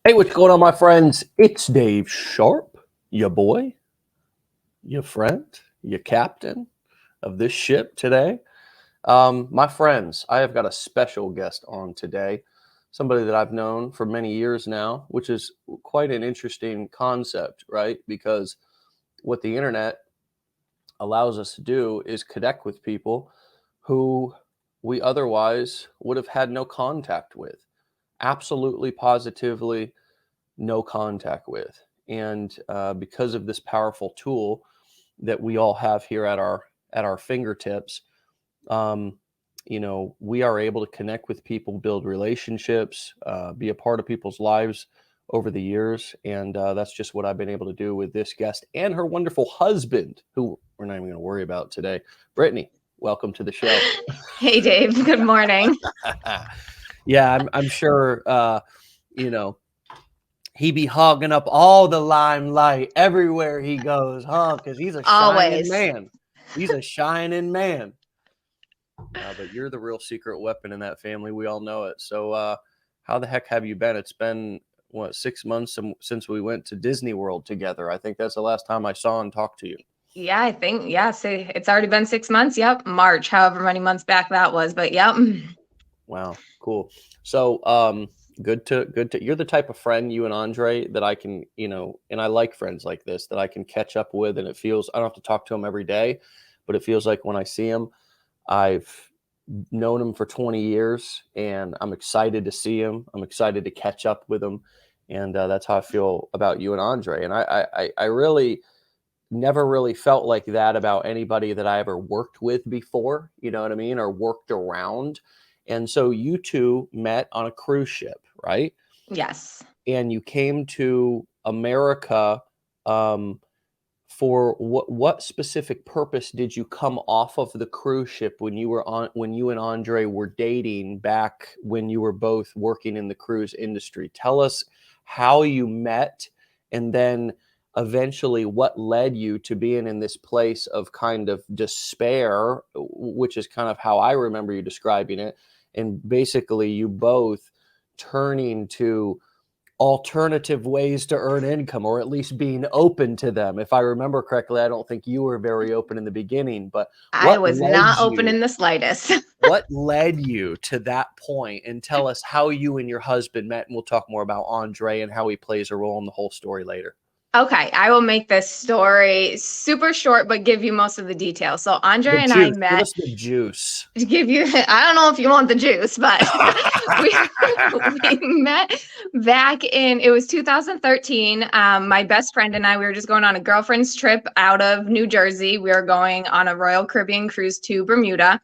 Hey, what's going on, my friends? It's Dave Sharpe, your boy, your friend, your captain of this ship today. My friends, I have got a special guest on today, somebody that I've known for many years now, which is quite an interesting concept, right? Because what the internet allows us to do is connect with people who we otherwise would have had no contact with. Absolutely, positively, no contact with. And because of this powerful tool that we all have here at our fingertips, um, we are able to connect with people, build relationships, be a part of people's lives over the years. And that's just what I've been able to do with this guest and her wonderful husband, who we're not even going to worry about today. Brittany, welcome to the show. Hey, Dave. Good morning. Yeah, I'm sure, he be hogging up all the limelight everywhere he goes, huh? Because he's a shining Always. man. He's a shining man. But you're the real secret weapon in that family. We all know it. So how the heck have you been? It's been, 6 months since we went to Disney World together. I think that's the last time I saw and talked to you. Yeah, I think, so it's already been 6 months. Yep. March, however many months back that was. But yep. Wow, cool. So good to you're the type of friend, you and Andre, that I can, and I like friends like this that I can catch up with, and it feels I don't have to talk to him every day, but it feels like when I see him, I've known him for 20 years and I'm excited to see him. I'm excited to catch up with him. And that's how I feel about you and Andre. And I really never really felt like that about anybody that I ever worked with before, you know what I mean? Or worked around. And so you two met on a cruise ship, right? Yes. And you came to America for what specific purpose did you come off of the cruise ship when you and Andre were dating back when you were both working in the cruise industry? Tell us how you met, and then eventually what led you to being in this place of kind of despair, which is kind of how I remember you describing it, and basically you both turning to alternative ways to earn income, or at least being open to them. If I remember correctly, I don't think you were very open in the beginning, but I was not open in the slightest. what led you to that point? And tell us how you and your husband met, and we'll talk more about Andre and how he plays a role in the whole story later. Okay, I will make this story super short, but give you most of the details. So Andre and I met. Give us the juice. To give you, I don't know if you want the juice, but we met back in, it was 2013. My best friend and I, we were just going on a girlfriend's trip out of New Jersey. We were going on a Royal Caribbean cruise to Bermuda.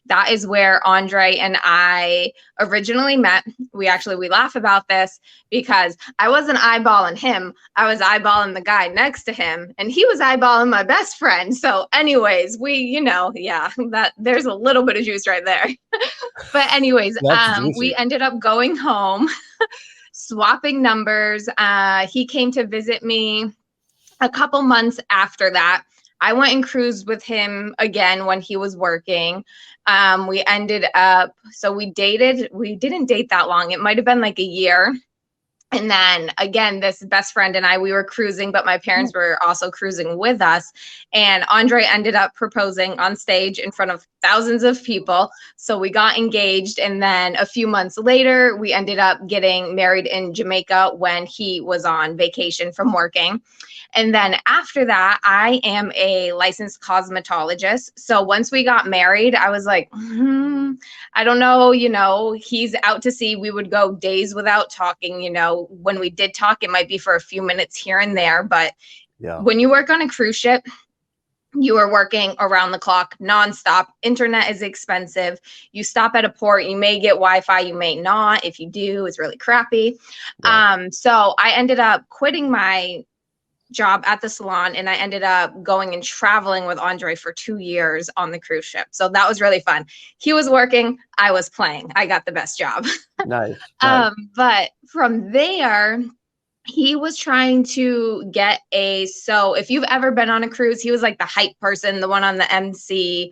That is where Andre and I originally met. We laugh about this because I wasn't eyeballing him. I was eyeballing the guy next to him, and he was eyeballing my best friend. So anyways, that there's a little bit of juice right there. But anyways, we ended up going home, swapping numbers. He came to visit me a couple months after that. I went and cruised with him again when he was working. We ended up, so we dated, we didn't date that long. It might've been like a year. And then again, this best friend and I, we were cruising, but my parents were also cruising with us. And Andre ended up proposing on stage in front of thousands of people. So we got engaged. And then a few months later, we ended up getting married in Jamaica when he was on vacation from working. And then after that, I am a licensed cosmetologist. So once we got married, I was like, I don't know, he's out to sea. We would go days without talking. When we did talk, it might be for a few minutes here and there. But when you work on a cruise ship, you are working around the clock, nonstop. Internet is expensive. You stop at a port, you may get Wi-Fi, you may not. If you do, it's really crappy. Yeah. So I ended up quitting my job at the salon, and I ended up going and traveling with Andre for 2 years on the cruise ship. So that was really fun. He was working, I was playing. I got the best job. Nice. But from there, he was trying to get so if you've ever been on a cruise, he was like the hype person, the one on the MC,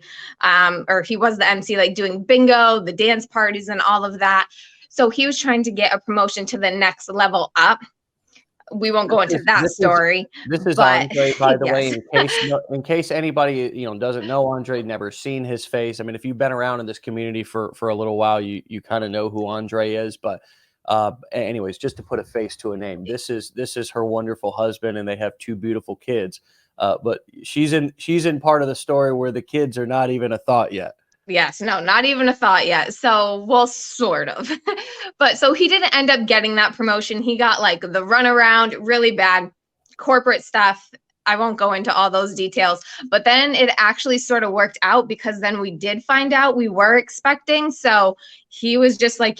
or he was the MC, like doing bingo, the dance parties and all of that. So he was trying to get a promotion to the next level up. We won't go into that story. This is but Andre, by the way, yes. in case anybody doesn't know Andre, never seen his face. I mean, if you've been around in this community for a little while, you kind of know who Andre is. But anyways, just to put a face to a name, this is her wonderful husband, and they have two beautiful kids. But she's in part of the story where the kids are not even a thought yet. Yes, no, not even a thought yet. So, well, sort of. But so he didn't end up getting that promotion. He got like the runaround, really bad corporate stuff. I won't go into all those details, but then it actually sort of worked out because then we did find out we were expecting. So he was just like,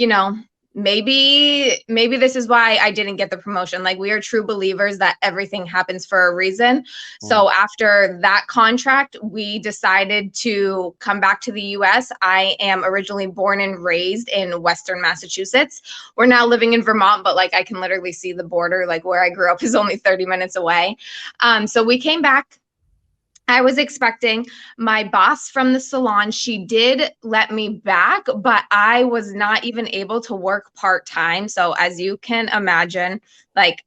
maybe this is why I didn't get the promotion. Like, we are true believers that everything happens for a reason. So after that contract, we decided to come back to the US. I am originally born and raised in Western Massachusetts. We're now living in Vermont, but like I can literally see the border. Like where I grew up is only 30 minutes away. So we came back. I was expecting. My boss from the salon, she did let me back, but I was not even able to work part-time. So as you can imagine, like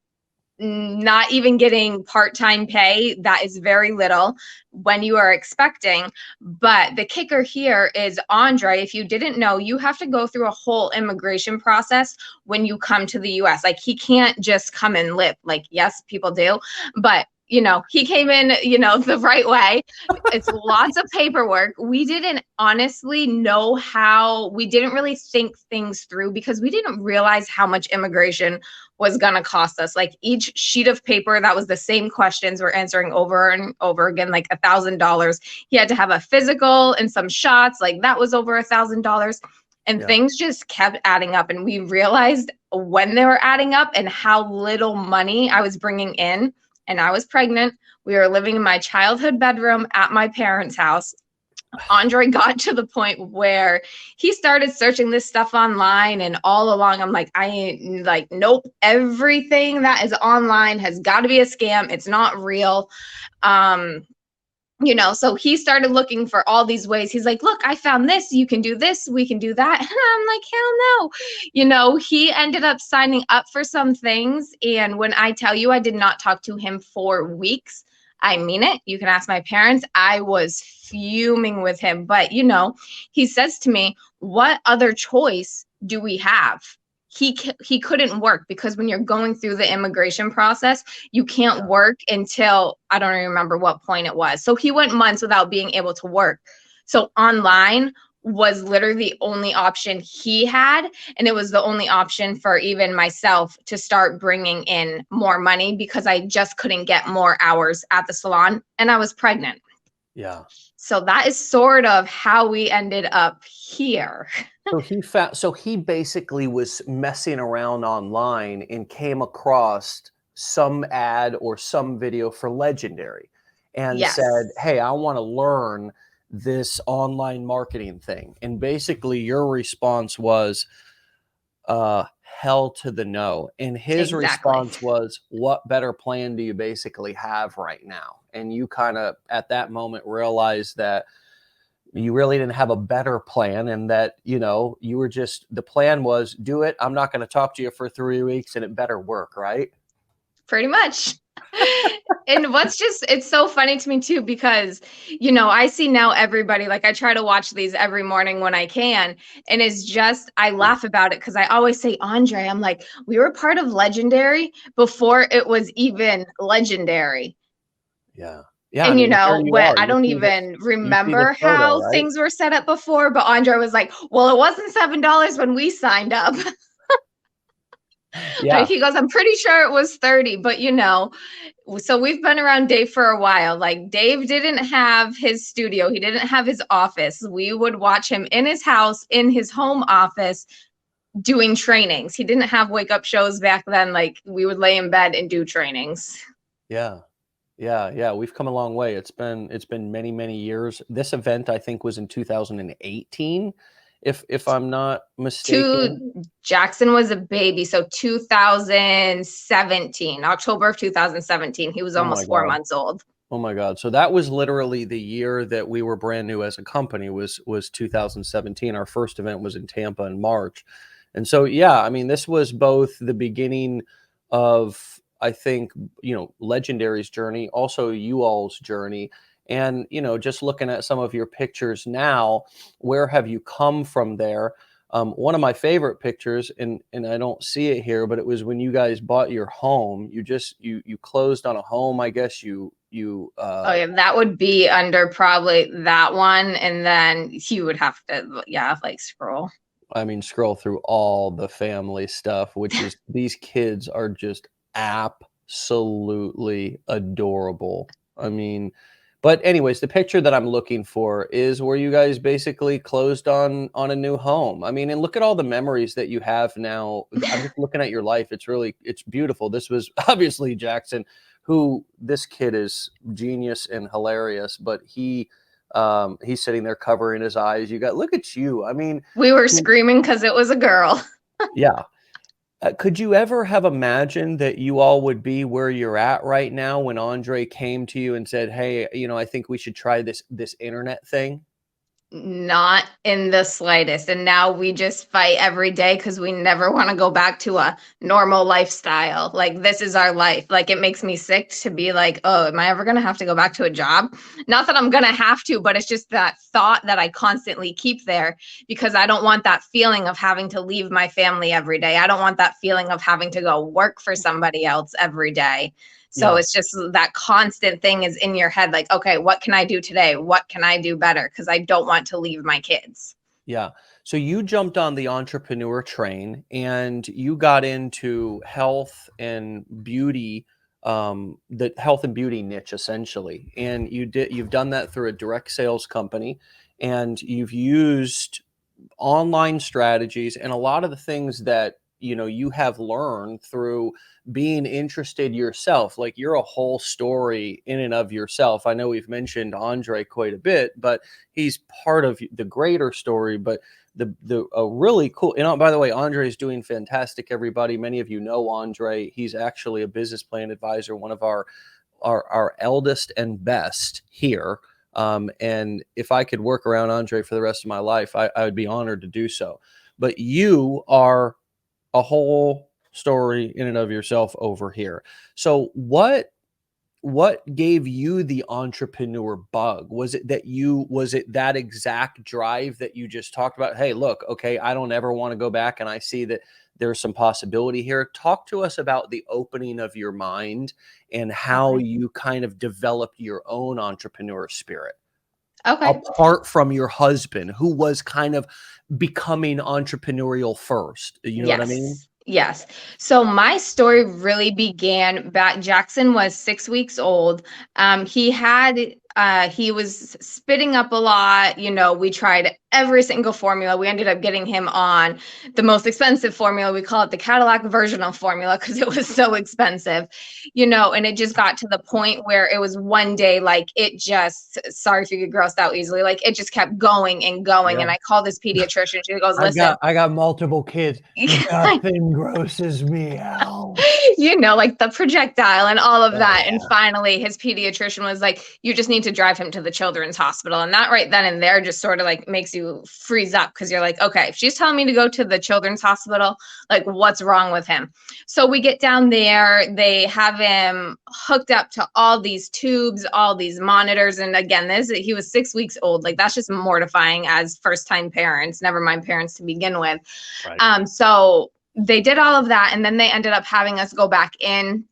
not even getting part-time pay, that is very little when you are expecting. But the kicker here is, Andre, if you didn't know, you have to go through a whole immigration process when you come to the US. Like he can't just come and live. Like, yes, people do, but he came in, the right way. It's lots of paperwork. We didn't honestly know we didn't really think things through because we didn't realize how much immigration was going to cost us. Like each sheet of paper, that was the same questions we're answering over and over again, like $1,000. He had to have a physical and some shots, like that was over $1,000. And things just kept adding up. And we realized when they were adding up and how little money I was bringing in. And I was pregnant. We were living in my childhood bedroom at my parents' house. Andre got to the point where he started searching this stuff online, and all along I'm like, I ain't like, nope, everything that is online has got to be a scam. It's not real. So he started looking for all these ways. He's like, look, I found this. You can do this. We can do that. And I'm like, hell no. He ended up signing up for some things. And when I tell you I did not talk to him for weeks, I mean it. You can ask my parents. I was fuming with him. But, he says to me, what other choice do we have? He couldn't work because when you're going through the immigration process, you can't work until I don't even remember what point it was. So he went months without being able to work. So online was literally the only option he had. And it was the only option for even myself to start bringing in more money because I just couldn't get more hours at the salon and I was pregnant. Yeah. So that is sort of how we ended up here. So he basically was messing around online and came across some ad or some video for Legendary and said, hey, I want to learn this online marketing thing. And basically your response was, hell to the no. And his response was, what better plan do you basically have right now? And you kind of at that moment realized that you really didn't have a better plan, and that, you were just, the plan was do it. I'm not going to talk to you for 3 weeks and it better work, right? Pretty much. And it's so funny to me too, because, I see now everybody, like I try to watch these every morning when I can. And it's just, I laugh about it because I always say, Andre, I'm like, we were part of Legendary before it was even legendary. Yeah. Yeah, and I don't even remember how things were set up before, but Andre was like, well, it wasn't $7 when we signed up. Yeah. He goes, I'm pretty sure it was 30, but so we've been around Dave for a while. Like Dave didn't have his studio. He didn't have his office. We would watch him in his house, in his home office, doing trainings. He didn't have wake up shows back then. Like we would lay in bed and do trainings. Yeah. Yeah. We've come a long way. It's been many, many years. This event, I think, was in 2018, if I'm not mistaken. Jackson was a baby, so 2017, October of 2017. He was almost 4 months old. Oh my God. So that was literally the year that we were brand new as a company, was 2017. Our first event was in Tampa in March. And so, yeah, I mean, this was both the beginning of, I think, Legendary's journey, also you all's journey. And, just looking at some of your pictures now, where have you come from there? One of my favorite pictures, and I don't see it here, but it was when you guys bought your home. You closed on a home, I guess. Oh yeah, that would be under probably that one, and then you would have to, yeah, like scroll. I mean, scroll through all the family stuff, which is these kids are just absolutely adorable. I mean, but anyways, the picture that I'm looking for is where you guys basically closed on a new home. I mean, and look at all the memories that you have now. I'm just looking at your life. It's beautiful. This was obviously Jackson, who this kid is genius and hilarious, but he's sitting there covering his eyes. Look at you. I mean, We were screaming because it was a girl. yeah. Could you ever have imagined that you all would be where you're at right now when Andre came to you and said, "Hey, I think we should try this internet thing"? Not in the slightest. And now we just fight every day because we never want to go back to a normal lifestyle. Like, this is our life. Like, it makes me sick to be like, oh, am I ever going to have to go back to a job? Not that I'm going to have to, but it's just that thought that I constantly keep there because I don't want that feeling of having to leave my family every day. I don't want that feeling of having to go work for somebody else every day. So Yeah. it's just that constant thing is in your head, like, okay, what can I do today? What can I do better? Because I don't want to leave my kids. Yeah. So you jumped on the entrepreneur train and you got into health and beauty, the health and beauty niche essentially. And you've done that through a direct sales company, and you've used online strategies and a lot of the things that you have learned through being interested yourself. Like, you're a whole story in and of yourself. I know we've mentioned Andre quite a bit, but he's part of the greater story. But the really cool, by the way, Andre is doing fantastic, everybody. Many of you know Andre. He's actually a business plan advisor, one of our eldest and best here. And if I could work around Andre for the rest of my life, I would be honored to do so. But you are a whole story in and of yourself over here. So what gave you the entrepreneur bug? Was it that exact drive that you just talked about? Hey, look, okay, I don't ever want to go back, and I see that there's some possibility here. Talk to us about the opening of your mind and how Okay. you kind of developed your own entrepreneur spirit, Okay. apart from your husband, who was kind of becoming entrepreneurial first. You know what I mean? Yes. Yes. So my story really began back. Jackson was 6 weeks old. He was spitting up a lot. We tried every single formula. We ended up getting him on the most expensive formula. We call it the Cadillac versional formula because it was so expensive, and it just got to the point where it was one day, like, sorry if you get grossed out easily, like, it just kept going and going. Yeah. And I called this pediatrician. She goes, listen, I got multiple kids. Nothing grosses me out. like the projectile and all of Oh, that. yeah. And finally, his pediatrician was like, you just need to drive him to the children's hospital. And that right then and there just sort of like makes you freeze up because you're like, okay, if she's telling me to go to the children's hospital, like, what's wrong with him? So we get down there, they have him hooked up to all these tubes, all these monitors. And again, he was 6 weeks old. Like, that's just mortifying as first-time parents, never mind parents to begin with. Right. So they did all of that, and then they ended up having us go back in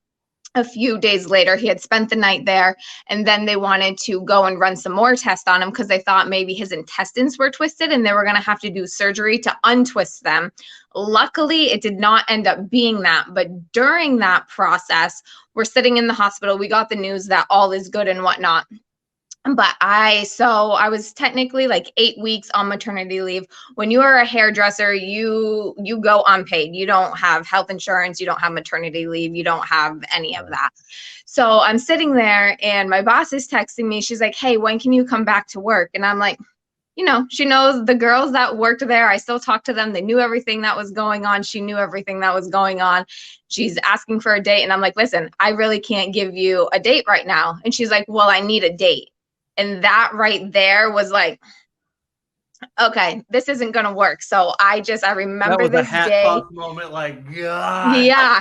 a few days later. He had spent the night there, and then they wanted to go and run some more tests on him because they thought maybe his intestines were twisted and they were going to have to do surgery to untwist them. Luckily, it did not end up being that, but during that process, we're sitting in the hospital. We got the news that all is good and whatnot. But I was technically like 8 weeks on maternity leave. When you are a hairdresser, you go unpaid. You don't have health insurance. You don't have maternity leave. You don't have any of that. So I'm sitting there and my boss is texting me. She's like, hey, when can you come back to work? And I'm like, she knows the girls that worked there. I still talk to them. They knew everything that was going on. She knew everything that was going on. She's asking for a date. And I'm like, listen, I really can't give you a date right now. And she's like, well, I need a date. And that right there was like, okay, this isn't going to work. So I That remember was a this hat day. toss moment. Like, God. Yeah.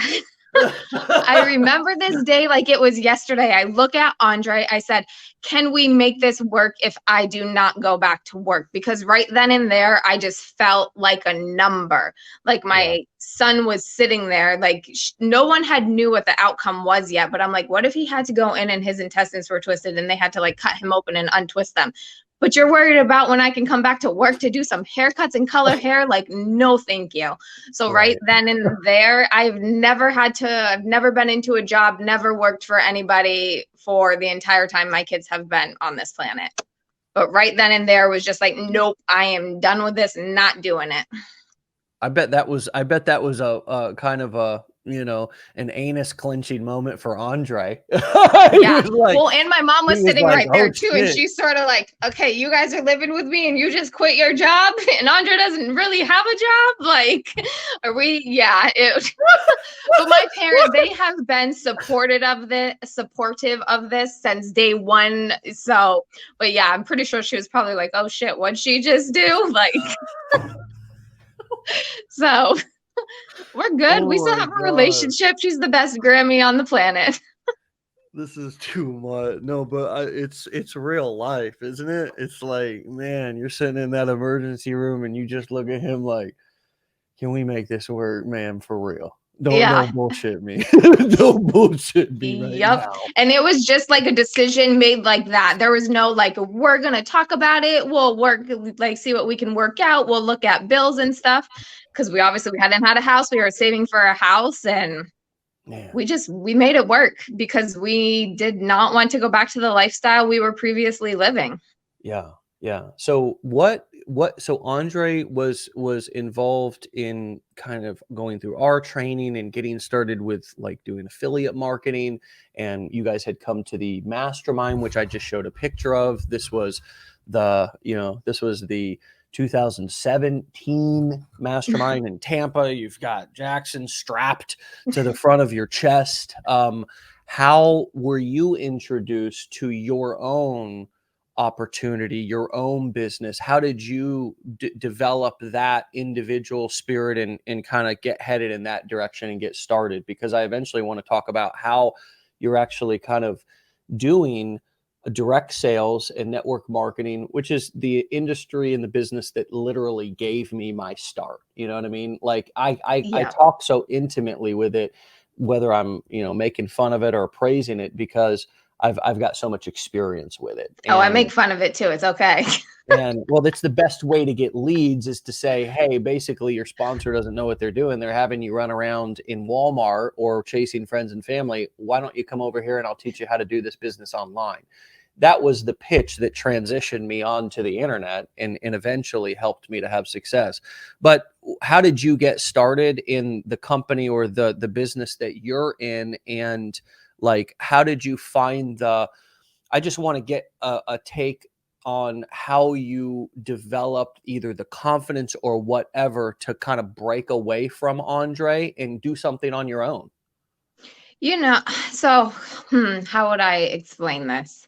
I remember this day like it was yesterday. I look at Andre. I said, can we make this work if I do not go back to work? Because right then and there, I just felt like a number. Like Yeah. my son was sitting there, like no one had knew what the outcome was yet. But I'm like, what if he had to go in and his intestines were twisted and they had to like cut him open and untwist them? But you're worried about when I can come back to work to do some haircuts and color hair? Like, no, thank you. So right Right. then and there, I've never been into a job, never worked for anybody for the entire time my kids have been on this planet. But right then and there was just like, nope, I am done with this, not doing it. I bet that was a kind of a, an anus clenching moment for Andre. Yeah. Well, and my mom he was was sitting like, right "Oh there too. And shit." she's sort of like, okay, you guys are living with me and you just quit your job. And Andre doesn't really have a job. Like, are we? Yeah. But my parents, they have been supportive of this since day one. So, but yeah, I'm pretty sure she was probably like, oh shit, what'd she just do? Like, so we're good. We Oh still my have a God. relationship. She's the best Grammy on the planet. This is too much. No, but it's real life, isn't it? It's like, man, you're sitting in that emergency room and you just look at him like, can we make this work, man, for real? Yeah. Don't bullshit me. Don't bullshit me right Yep. now. And it was just like a decision made like that. There was no like, we're going to talk about it. We'll work, like, see what we can work out. We'll look at bills and stuff. Cause we hadn't had a house. We were saving for a house and Man. we made it work because we did not want to go back to the lifestyle we were previously living. Yeah. Yeah. So so Andre was involved in kind of going through our training and getting started with like doing affiliate marketing, and you guys had come to the mastermind, which I just showed a picture of. This was the 2017 mastermind in Tampa. You've got Jackson strapped to the front of your chest. How were you introduced to your own opportunity, your own business? How did you develop that individual spirit and kind of get headed in that direction and get started? Because I eventually want to talk about how you're actually kind of doing direct sales and network marketing, which is the industry and the business that literally gave me my start. You know what I mean? Like I Yeah. talk so intimately with it, whether I'm, making fun of it or praising it, because I've got so much experience with it. Oh, I make fun of it too. It's okay. And well, that's the best way to get leads, is to say, hey, basically your sponsor doesn't know what they're doing. They're having you run around in Walmart or chasing friends and family. Why don't you come over here and I'll teach you how to do this business online? That was the pitch that transitioned me onto the internet and eventually helped me to have success. But how did you get started in the company or the business that you're in? And like, how did you find I just want to get a take on how you developed either the confidence or whatever to kind of break away from Andre and do something on your own. So how would I explain this?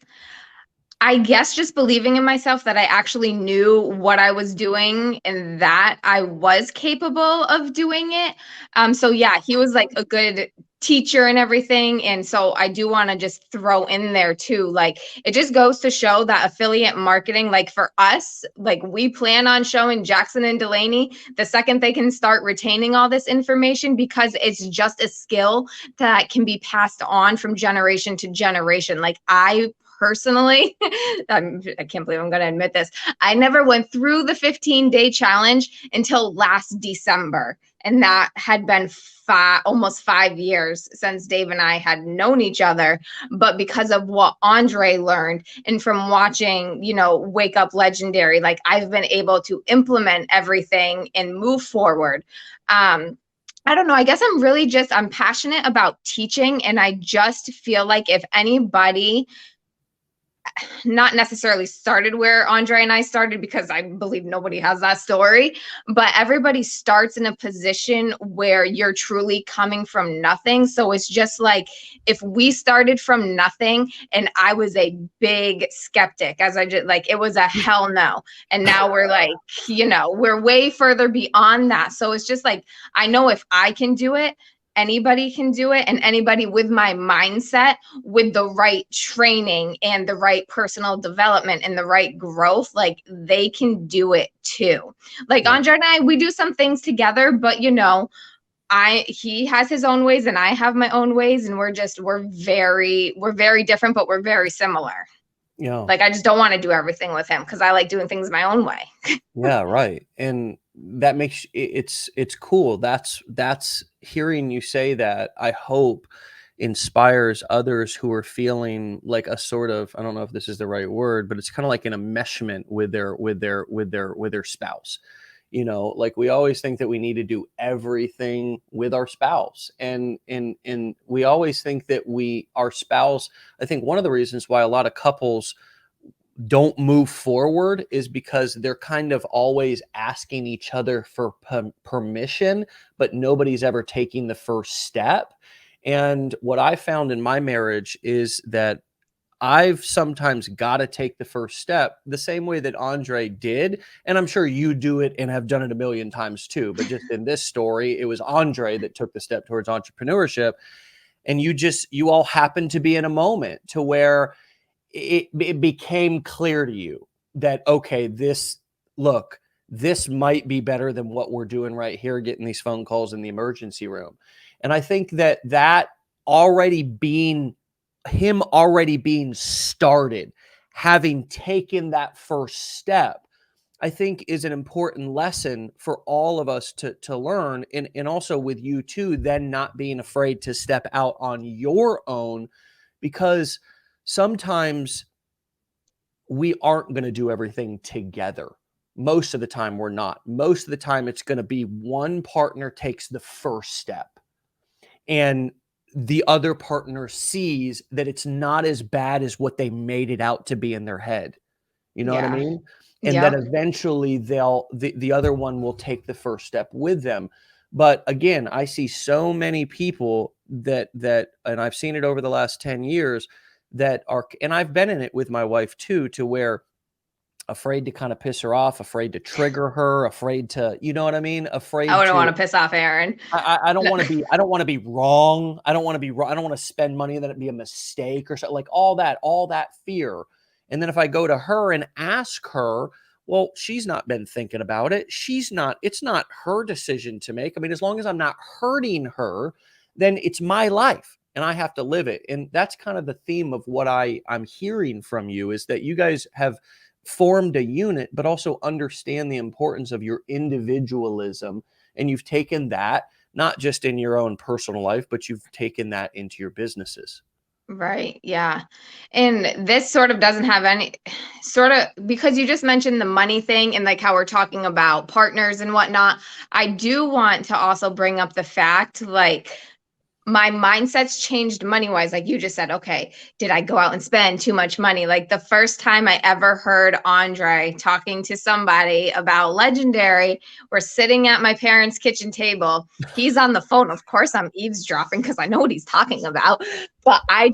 I guess just believing in myself that I actually knew what I was doing and that I was capable of doing it. So yeah, he was like a good teacher and everything. And so I do want to just throw in there too. Like, it just goes to show that affiliate marketing, like for us, like we plan on showing Jackson and Delaney the second they can start retaining all this information, because it's just a skill that can be passed on from generation to generation. Like I personally, I can't believe I'm going to admit this. I never went through the 15-day challenge until last December. And that had been almost 5 years since Dave and I had known each other. But because of what Andre learned and from watching, Wake Up Legendary, like I've been able to implement everything and move forward. I don't know. I guess I'm passionate about teaching. And I just feel like if anybody not necessarily started where Andre and I started, because I believe nobody has that story, but everybody starts in a position where you're truly coming from nothing. So it's just like, if we started from nothing and I was a big skeptic, as I just like, it was a hell no. And now we're like, we're way further beyond that. So it's just like, I know if I can do it, anybody can do it, and anybody with my mindset, with the right training and the right personal development and the right growth, like they can do it too. Like Andre and I, we do some things together, but he has his own ways and I have my own ways, and we're very different, but we're very similar. Yeah. Like I just don't want to do everything with him because I like doing things my own way. Yeah, right. And that makes it's cool. That's hearing you say that, I hope inspires others who are feeling like a sort of, I don't know if this is the right word, but it's kind of like an enmeshment with their spouse. Like we always think that we need to do everything with our spouse, and we always think that our spouse, I think one of the reasons why a lot of couples don't move forward is because they're kind of always asking each other for permission, but nobody's ever taking the first step. And what I found in my marriage is that I've sometimes got to take the first step the same way that Andre did. And I'm sure you do it and have done it a million times too. But just in this story, it was Andre that took the step towards entrepreneurship. And you all happened to be in a moment to where it became clear to you that, okay, this might be better than what we're doing right here, getting these phone calls in the emergency room. And I think that already being started, having taken that first step, I think is an important lesson for all of us to learn. And also with you too, then not being afraid to step out on your own, because sometimes we aren't going to do everything together. Most of the time we're not. Most of the time it's going to be one partner takes the first step and the other partner sees that it's not as bad as what they made it out to be in their head. You know what I mean? And then eventually the other one will take the first step with them. But again, I see so many people that, and I've seen it over the last 10 years that are, and I've been in it with my wife too, to where afraid to kind of piss her off, afraid to trigger her, afraid to, you know what I mean? Afraid I wouldn't want to piss off Aaron. I don't want to be, I don't want to be wrong. I don't want to be wrong. I don't want to spend money that it'd be a mistake or something, like all that fear. And then if I go to her and ask her, well, she's not been thinking about it. It's not her decision to make. I mean, as long as I'm not hurting her, then it's my life and I have to live it. And that's kind of the theme of what I'm hearing from you, is that you guys have formed a unit, but also understand the importance of your individualism. And you've taken that, not just in your own personal life, but you've taken that into your businesses. Right. Yeah. And this sort of doesn't have any sort of, because you just mentioned the money thing and like how we're talking about partners and whatnot. I do want to also bring up the fact, like, my mindset's changed money-wise. Like you just said, okay, did I go out and spend too much money? Like the first time I ever heard Andre talking to somebody about Legendary, we're sitting at my parents' kitchen table. He's on the phone. Of course, I'm eavesdropping because I know what he's talking about. But I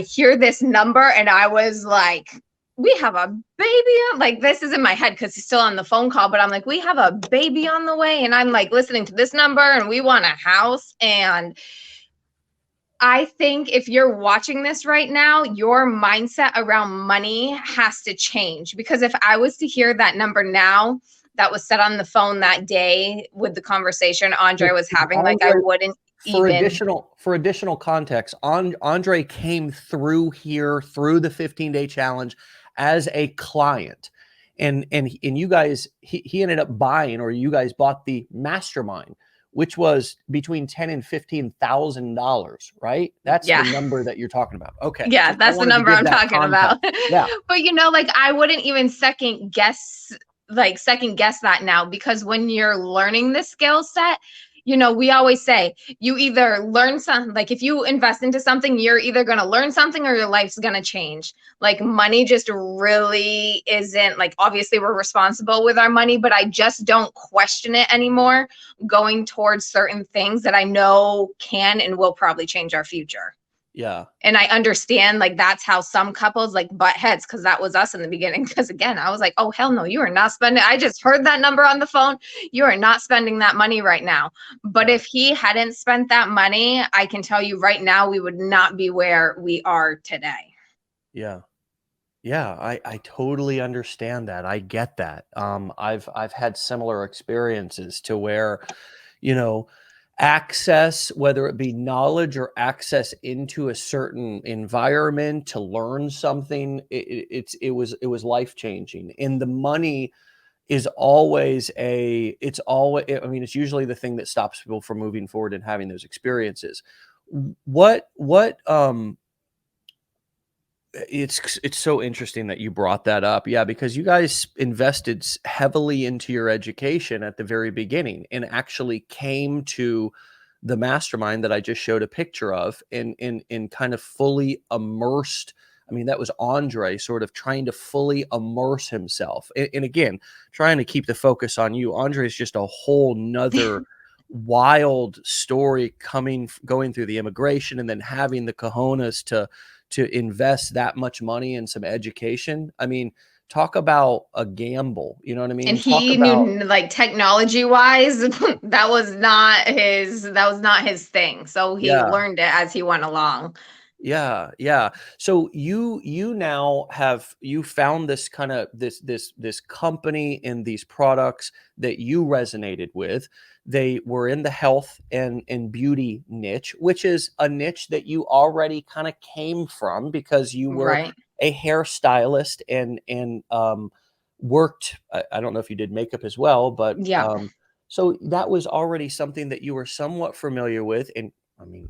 hear this number and I was like, we have a baby on, like, this is in my head because he's still on the phone call, but I'm like, we have a baby on the way. And I'm like listening to this number and we want a house. And I think if you're watching this right now, your mindset around money has to change, because if I was to hear that number now that was said on the phone that day with the conversation Andre was having, like I wouldn't even. For additional context, Andre came through here through the 15-day challenge as a client. And you guys, he ended up buying, or you guys bought the mastermind, which was between $10,000 and $15,000, right? That's the number that you're talking about. Okay. Yeah, that's the number I'm talking about. Yeah. But like I wouldn't even second guess that now, because when you're learning the skill set, We always say you either learn something, like if you invest into something, you're either going to learn something or your life's going to change. Like money just really isn't like, obviously we're responsible with our money, but I just don't question it anymore going towards certain things that I know can and will probably change our future. Yeah. And I understand like that's how some couples like butt heads, because that was us in the beginning. Because again, I was like, oh hell no, you are not spending. I just heard that number on the phone. You are not spending that money right now. But Right. if he hadn't spent that money, I can tell you right now, we would not be where we are today. Yeah. Yeah, I totally understand that. I get that. I've had similar experiences to where, you know, access, whether it be knowledge or access into a certain environment to learn something, it was life changing. And the money is always it's always, I mean, it's usually the thing that stops people from moving forward and having those experiences. What it's so interesting that you brought that up. Yeah, because you guys invested heavily into your education at the very beginning and actually came to the mastermind that I just showed a picture of and kind of fully immersed. I mean, that was Andre sort of trying to fully immerse himself. And again, trying to keep the focus on you. Andre is just a whole nother wild story going through the immigration and then having the cojones to invest that much money in some education. I mean, talk about a gamble. You know what I And mean? Talk he about, knew like technology wise, that was not his thing. So he yeah. learned it as he went along. Yeah, yeah. So you now you found this kind of this company and these products that you resonated with. They were in the health and beauty niche, which is a niche that you already kind of came from because you were Right. a hairstylist and worked. I don't know if you did makeup as well, but Yeah. so that was already something that you were somewhat familiar with. And I mean,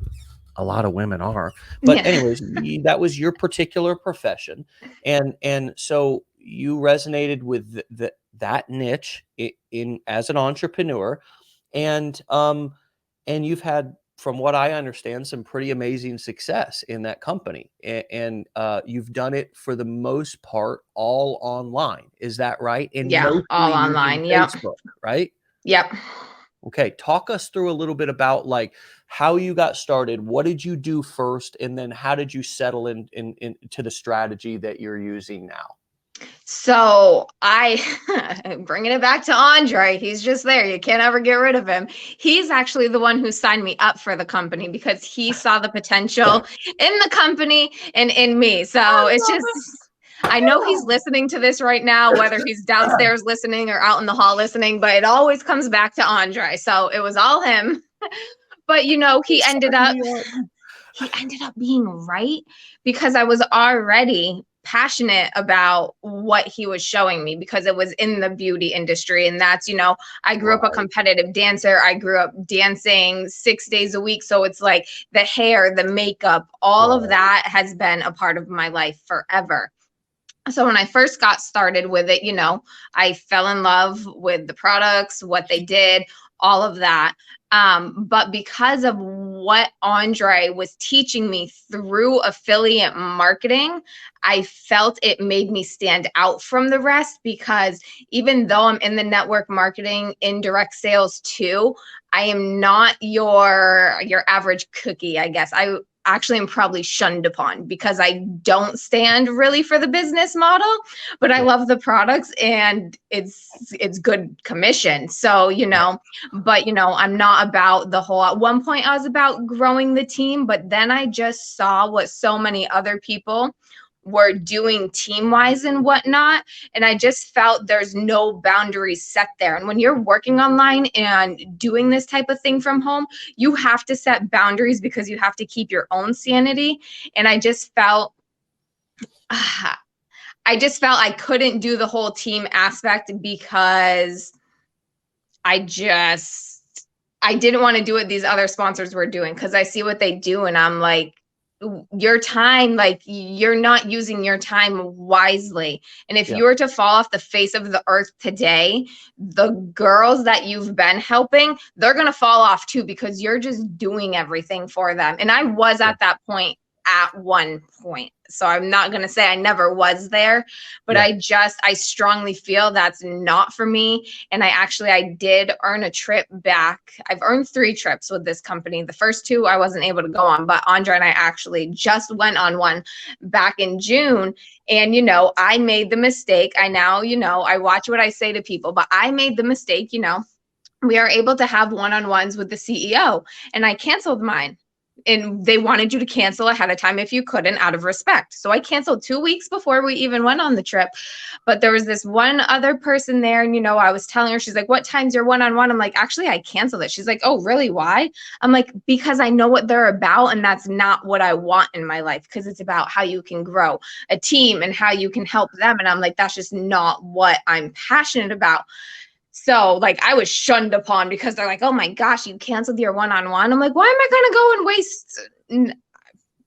a lot of women are, but Yeah. anyways, that was your particular profession, and so you resonated with that niche in as an entrepreneur, and and you've had, from what I understand, some pretty amazing success in that company, and you've done it for the most part all online. Is that right? And Yeah. mostly All using online. Yep. Facebook, right? Yep. Okay, talk us through a little bit about like how you got started. What did you do first, and then how did you settle into the strategy that you're using now? So I bringing it back to Andre. He's just there. You can't ever get rid of him. He's actually the one who signed me up for the company because he saw the potential in the company and in me. So it's just, I know he's listening to this right now, whether he's downstairs listening or out in the hall listening, but it always comes back to Andre. So it was all him. But he ended Sign up me up. he ended up being right because I was already passionate about what he was showing me because it was in the beauty industry. And that's, I grew up a Right. competitive dancer. I grew up dancing 6 days a week. So it's like the hair, the makeup, all of Right. that has been a part of my life forever. So when I first got started with it, I fell in love with the products, what they did, all of that. But because of what Andre was teaching me through affiliate marketing, I felt it made me stand out from the rest because even though I'm in the network marketing, indirect sales too, I am not your average cookie, I guess. I actually am probably shunned upon because I don't stand really for the business model, but I Yeah. love the products and it's good commission. So, but I'm not about the whole, at one point I was about growing the team, but then I just saw what so many other people were doing team wise and whatnot. And I just felt there's no boundaries set there. And when you're working online and doing this type of thing from home, you have to set boundaries because you have to keep your own sanity. And I just felt, I couldn't do the whole team aspect because I just, I didn't want to do what these other sponsors were doing because I see what they do and I'm like, your time, like you're not using your time wisely. And if you were to fall off the face of the earth today, the girls that you've been helping, they're going to fall off too, because you're just doing everything for them. And I was at that point at one point. So I'm not going to say I never was there, but I strongly feel that's not for me. And I did earn a trip back. I've earned 3 trips with this company. The first 2 I wasn't able to go on, but Andra and I actually just went on one back in June. And, you know, I made the mistake. I now, you know, I watch what I say to people, but I made the mistake, you know, we are able to have one-on-ones with the CEO, and I canceled mine. And they wanted you to cancel ahead of time if you couldn't, out of respect. So I canceled 2 weeks before we even went on the trip. But there was this one other person there, and, you know, I was telling her, she's like, what time's your one-on-one? I'm like, actually, I canceled it. She's like, oh, really? Why? I'm like, because I know what they're about, and that's not what I want in my life, because it's about how you can grow a team and how you can help them. And I'm like, that's just not what I'm passionate about. So, like, I was shunned upon because they're like, oh my gosh, you canceled your one-on-one. I'm like, why am I going to go and waste,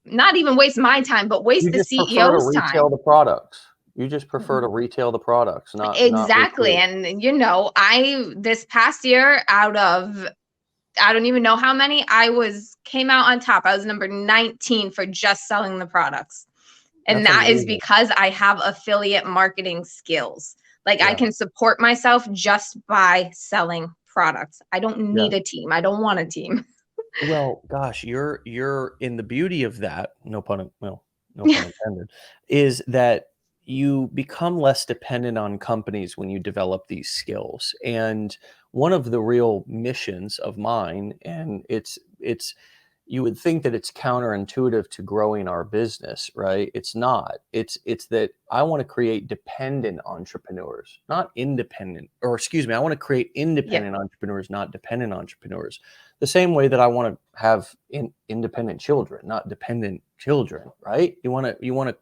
not even waste my time, but waste the CEO's time? Retail the products. You just prefer to retail the products, not exactly. And, you know, this past year, out of, I don't even know how many, came out on top. I was number 19 for just selling the products. And that is because I have affiliate marketing skills. Like, I can support myself just by selling products. I don't need a team. I don't want a team. Well, gosh, you're in the beauty of that, no pun intended, is that you become less dependent on companies when you develop these skills. And one of the real missions of mine, and it's you would think that it's counterintuitive to growing our business, right? It's not. It's that I want to create dependent entrepreneurs, not independent, or excuse me, I want to create independent entrepreneurs, not dependent entrepreneurs. The same way that I want to have independent children, not dependent children, right? You want to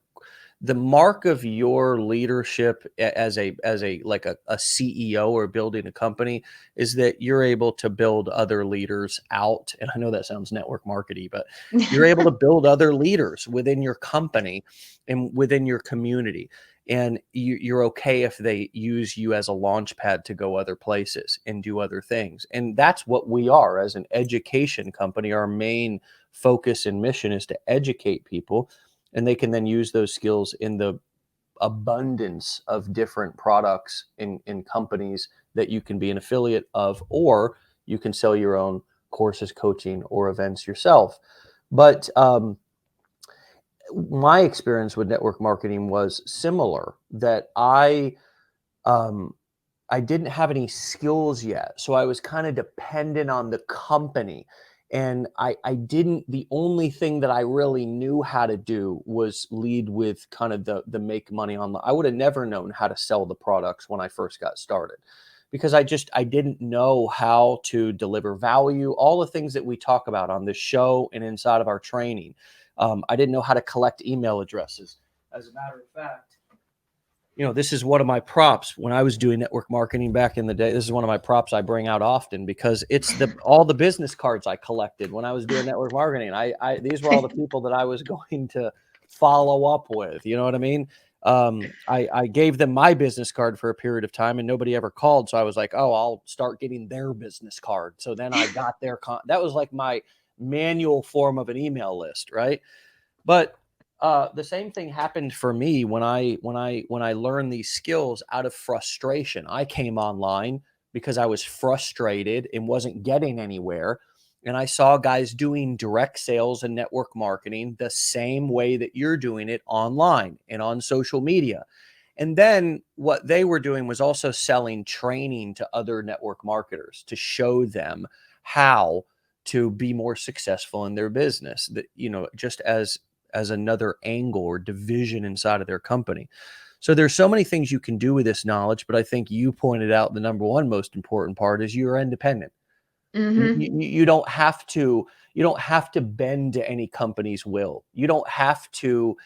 the mark of your leadership as a like a CEO or building a company is that you're able to build other leaders out. And I know that sounds network marketing, but you're able to build other leaders within your company and within your community. And you're okay if they use you as a launch pad to go other places and do other things. And that's what we are as an education company. Our main focus and mission is to educate people, and they can then use those skills in the abundance of different products in companies that you can be an affiliate of, or you can sell your own courses, coaching, or events yourself. But my experience with network marketing was similar, that I didn't have any skills yet. So I was kind of dependent on the company. And the only thing that I really knew how to do was lead with kind of the make money online. I would have never known how to sell the products when I first got started, because I didn't know how to deliver value, all the things that we talk about on this show and inside of our training. I didn't know how to collect email addresses. As a matter of fact, you know, this is one of my props when I was doing network marketing back in the day. This is one of my props I bring out often, because it's all the business cards I collected when I was doing network marketing. These were all the people that I was going to follow up with. You know what I mean? I gave them my business card for a period of time, and nobody ever called. So I was like, oh, I'll start getting their business card. So then I got their that was like my manual form of an email list, right? But the same thing happened for me when I learned these skills out of frustration. I came online because I was frustrated and wasn't getting anywhere. And I saw guys doing direct sales and network marketing the same way that you're doing it online and on social media. And then what they were doing was also selling training to other network marketers to show them how to be more successful in their business, that, you know, just as another angle or division inside of their company. So there's so many things you can do with this knowledge, but I think you pointed out the number one most important part is you're independent. You don't have to bend to any company's will. You don't have to.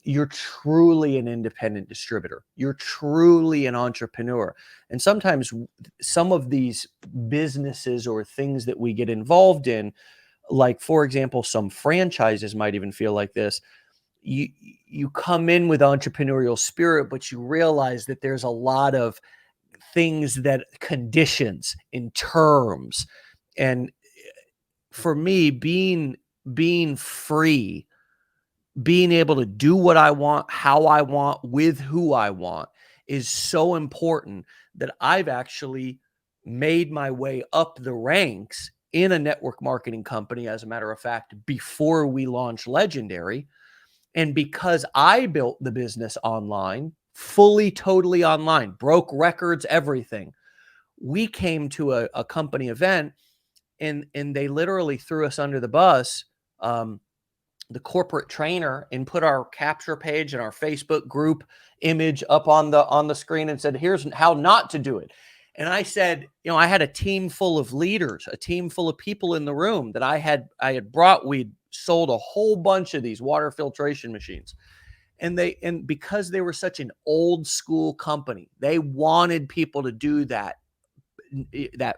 You're truly an independent distributor. You're truly an entrepreneur. And sometimes some of these businesses or things that we get involved in, like, for example, some franchises might even feel like this. You come in with entrepreneurial spirit, but you realize that there's a lot of things, that conditions in terms. And for me, being free, being able to do what I want, how I want, with who I want, is so important, that I've actually made my way up the ranks in a network marketing company, as a matter of fact, before we launched Legendary. And because I built the business online, fully, totally online, broke records, everything, we came to a company event, and they literally threw us under the bus. The corporate trainer, and put our capture page and our Facebook group image up on the screen and said, here's how not to do it. And I said, I had a team full of leaders, a team full of people in the room that I had brought. We'd sold a whole bunch of these water filtration machines. And because they were such an old school company, they wanted people to do that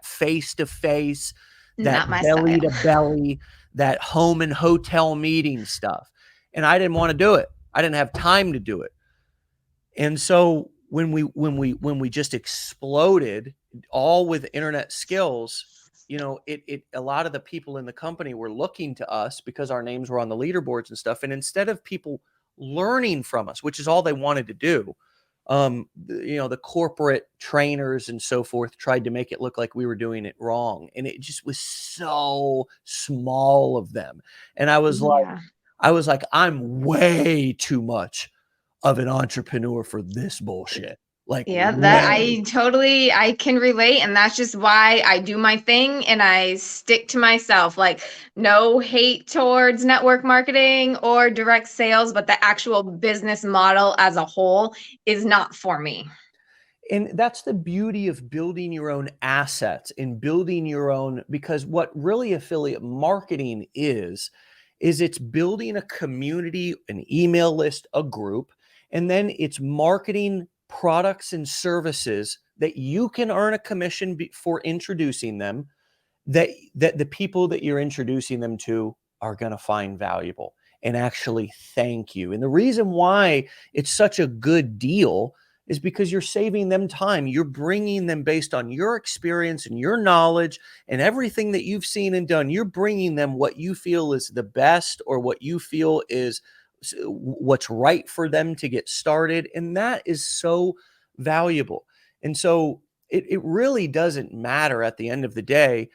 face to face, that belly to belly, that home and hotel meeting stuff. And I didn't want to do it. I didn't have time to do it. And so when we just exploded, all with internet skills, a lot of the people in the company were looking to us because our names were on the leaderboards and stuff. And instead of people learning from us, which is all they wanted to do, the corporate trainers and so forth tried to make it look like we were doing it wrong. And it just was so small of them. And I was like, I'm way too much of an entrepreneur for this bullshit. Like, that I can relate. And that's just why I do my thing and I stick to myself. Like, no hate towards network marketing or direct sales, but the actual business model as a whole is not for me. And that's the beauty of building your own assets and building your own, because what really affiliate marketing is it's building a community, an email list, a group, and then it's marketing products and services that you can earn a commission for introducing them, that the people that you're introducing them to are going to find valuable and actually thank you. And the reason why it's such a good deal is because you're saving them time. You're bringing them, based on your experience and your knowledge and everything that you've seen and done, you're bringing them what you feel is the best, or what you feel is what's right for them to get started. And that is so valuable. And so it really doesn't matter at the end of the day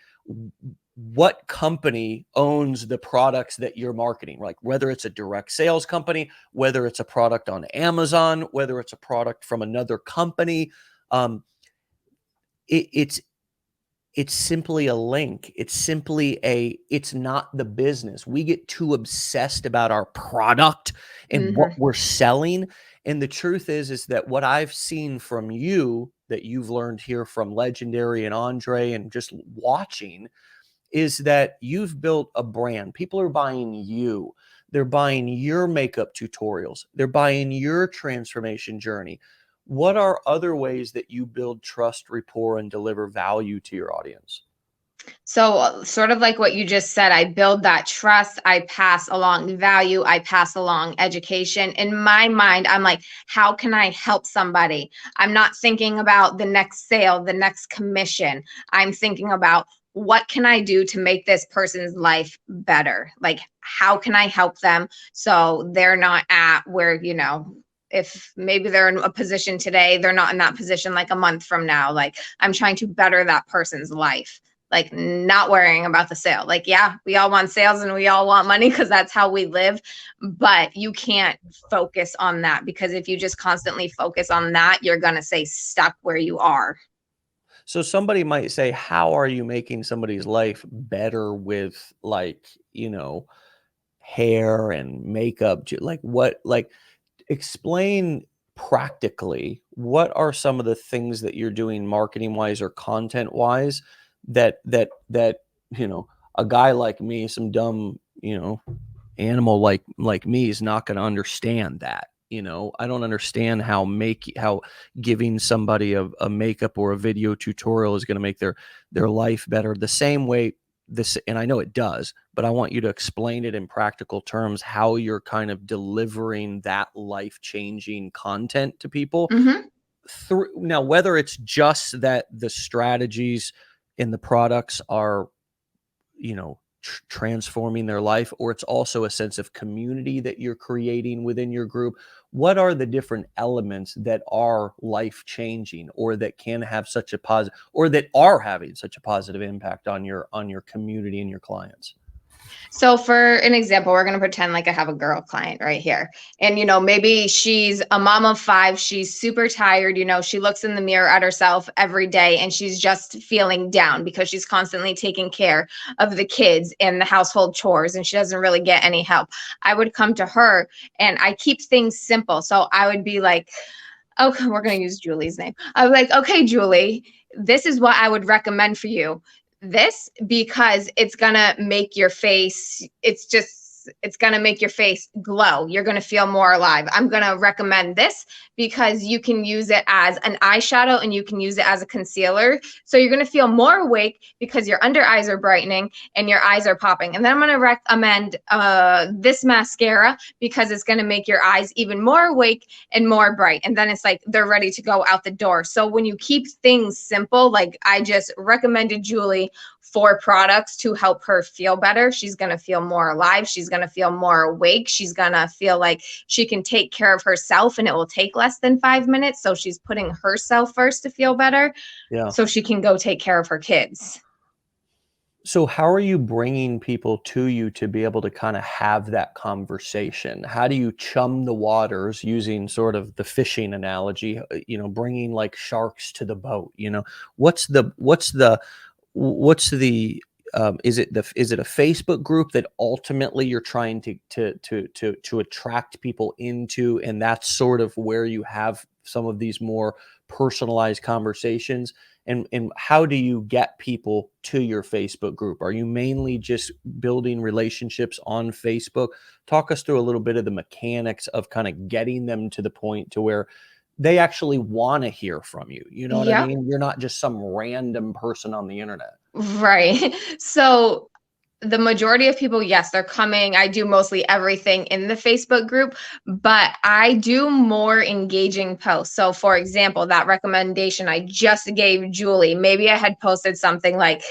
what company owns the products that you're marketing, like whether it's a direct sales company, whether it's a product on Amazon, whether it's a product from another company. It's simply a link. It's not the business. We get too obsessed about our product and what we're selling. And the truth is that what I've seen from you, that you've learned here from Legendary and Andre and just watching, is that you've built a brand. People are buying you. They're buying your makeup tutorials. They're buying your transformation journey. What are other ways that you build trust, rapport, and deliver value to your audience? So sort of like what you just said, I build that trust, I pass along value, I pass along education. In my mind, I'm like, how can I help somebody? I'm not thinking about the next sale, the next commission. I'm thinking about, what can I do to make this person's life better? Like, how can I help them so they're not at where, if maybe they're in a position today, they're not in that position like a month from now. Like, I'm trying to better that person's life, like not worrying about the sale. Like, yeah, we all want sales and we all want money because that's how we live. But you can't focus on that, because if you just constantly focus on that, you're going to stay stuck where you are. So somebody might say, how are you making somebody's life better with, like, hair and makeup? Explain practically, what are some of the things that you're doing marketing wise or content wise that a guy like me, some dumb, animal like me, is not going to understand that. I don't understand how giving somebody a makeup or a video tutorial is going to make their life better. The same way this, and I know it does, but I want you to explain it in practical terms, how you're kind of delivering that life-changing content to people Mhm. through. Now, whether it's just that the strategies in the products are, transforming their life, or it's also a sense of community that you're creating within your group. What are the different elements that are life changing, or that can have such a positive, or that are having such a positive impact on your community and your clients? So for an example, we're going to pretend like I have a girl client right here. And, maybe she's a mom of 5. She's super tired. She looks in the mirror at herself every day and she's just feeling down because she's constantly taking care of the kids and the household chores and she doesn't really get any help. I would come to her and I keep things simple. So I would be like, okay, we're going to use Julie's name. I was like, okay, Julie, this is what I would recommend for you. This, because it's going to make your face, it's going to make your face glow. You're going to feel more alive. I'm going to recommend this because you can use it as an eyeshadow and you can use it as a concealer. So you're going to feel more awake because your under eyes are brightening and your eyes are popping. And then I'm going to recommend this mascara because it's going to make your eyes even more awake and more bright. And then it's like they're ready to go out the door. So when you keep things simple, like I just recommended Julie 4 products to help her feel better. She's going to feel more alive. She's going to feel more awake. She's going to feel like she can take care of herself and it will take less than 5 minutes. So she's putting herself first to feel better. Yeah. So she can go take care of her kids. So how are you bringing people to you to be able to kind of have that conversation? How do you chum the waters, using sort of the fishing analogy, bringing like sharks to the boat? Is it a Facebook group that ultimately you're trying to attract people into, and that's sort of where you have some of these more personalized conversations? And how do you get people to your Facebook group? Are you mainly just building relationships on Facebook? Talk us through a little bit of the mechanics of kind of getting them to the point to where they actually want to hear from you. You know what I Yep. mean? You're not just some random person on the internet. Right. So the majority of people, yes, they're coming. I do mostly everything in the Facebook group, but I do more engaging posts. So, for example, that recommendation I just gave Julie, maybe I had posted something like,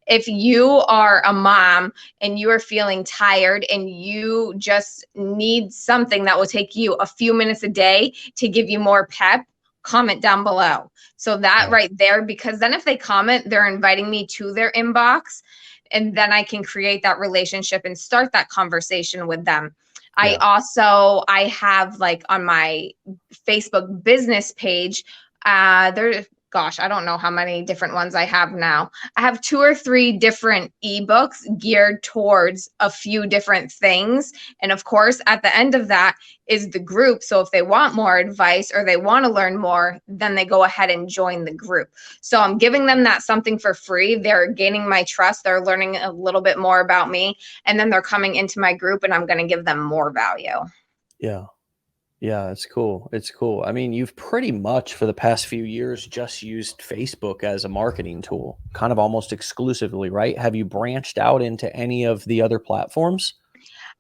if you are a mom and you are feeling tired and you just need something that will take you a few minutes a day to give you more pep, comment down below. So that Yeah. right there, because then if they comment, they're inviting me to their inbox and then I can create that relationship and start that conversation with them. Yeah. I have like on my Facebook business page, I don't know how many different ones I have now. I have 2 or 3 different ebooks geared towards a few different things. And of course, at the end of that is the group. So if they want more advice or they want to learn more, then they go ahead and join the group. So I'm giving them that something for free. They're gaining my trust. They're learning a little bit more about me. And then they're coming into my group and I'm going to give them more value. Yeah. Yeah, it's cool. It's cool. I mean, you've pretty much for the past few years just used Facebook as a marketing tool, kind of almost exclusively, right? Have you branched out into any of the other platforms?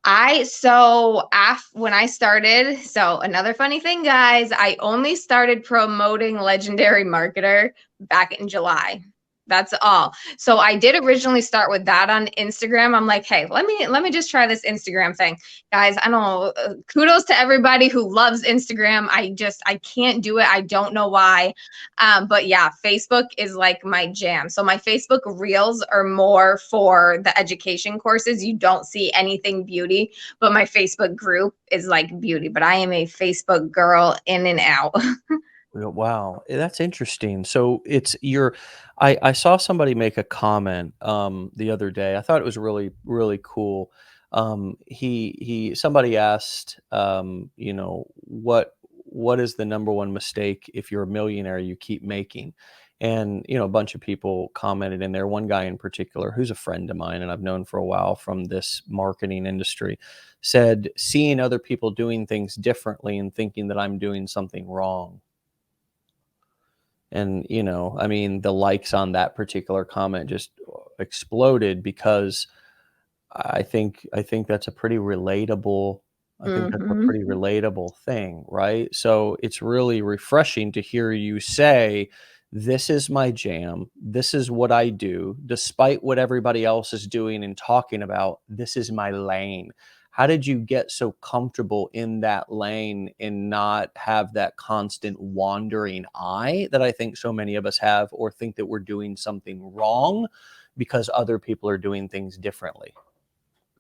When I started, so another funny thing, guys, I only started promoting Legendary Marketer back in July. That's all. So I did originally start with that on Instagram. I'm like, hey, let me just try this Instagram thing, guys. I know. Kudos to everybody who loves Instagram. I can't do it. I don't know why. But yeah, Facebook is like my jam. So my Facebook Reels are more for the education courses. You don't see anything beauty, but my Facebook group is like beauty. But I am a Facebook girl in and out. Wow, that's interesting. So it's your, I saw somebody make a comment the other day. I thought it was really really cool. Somebody asked, what is the number one mistake if you're a millionaire you keep making? And a bunch of people commented in there. One guy in particular, who's a friend of mine and I've known for a while from this marketing industry, said seeing other people doing things differently and thinking that I'm doing something wrong. And, I mean, the likes on that particular comment just exploded because I think that's a pretty relatable. I think that's a Hmm. pretty relatable thing, right? So it's really refreshing to hear you say, "This is my jam. This is what I do, despite what everybody else is doing and talking about. This is my lane." How did you get so comfortable in that lane and not have that constant wandering eye that I think so many of us have, or think that we're doing something wrong because other people are doing things differently?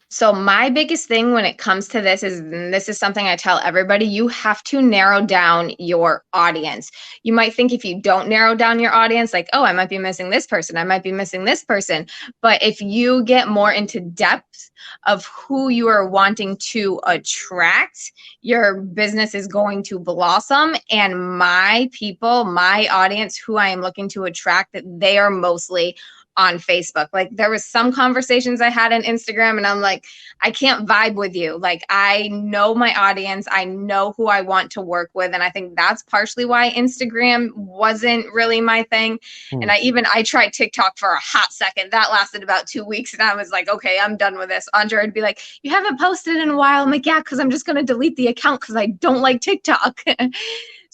So my biggest thing when it comes to this is, and this is something I tell everybody, you have to narrow down your audience. You might think if you don't narrow down your audience, like, oh, I might be missing this person, I might be missing this person. But if you get more into depth of who you are wanting to attract, your business is going to blossom. And my people, my audience, who I am looking to attract, that they are mostly on Facebook. Like there was some conversations I had on Instagram and I'm like, I can't vibe with you. Like I know my audience, I know who I want to work with, and I think that's partially why Instagram wasn't really my thing. And Hmm. I tried TikTok for a hot second. That lasted about 2 weeks and I was like, okay, I'm done with this. Andre would be like, "You haven't posted in a while." I'm like, "Yeah, cuz I'm just going to delete the account cuz I don't like TikTok."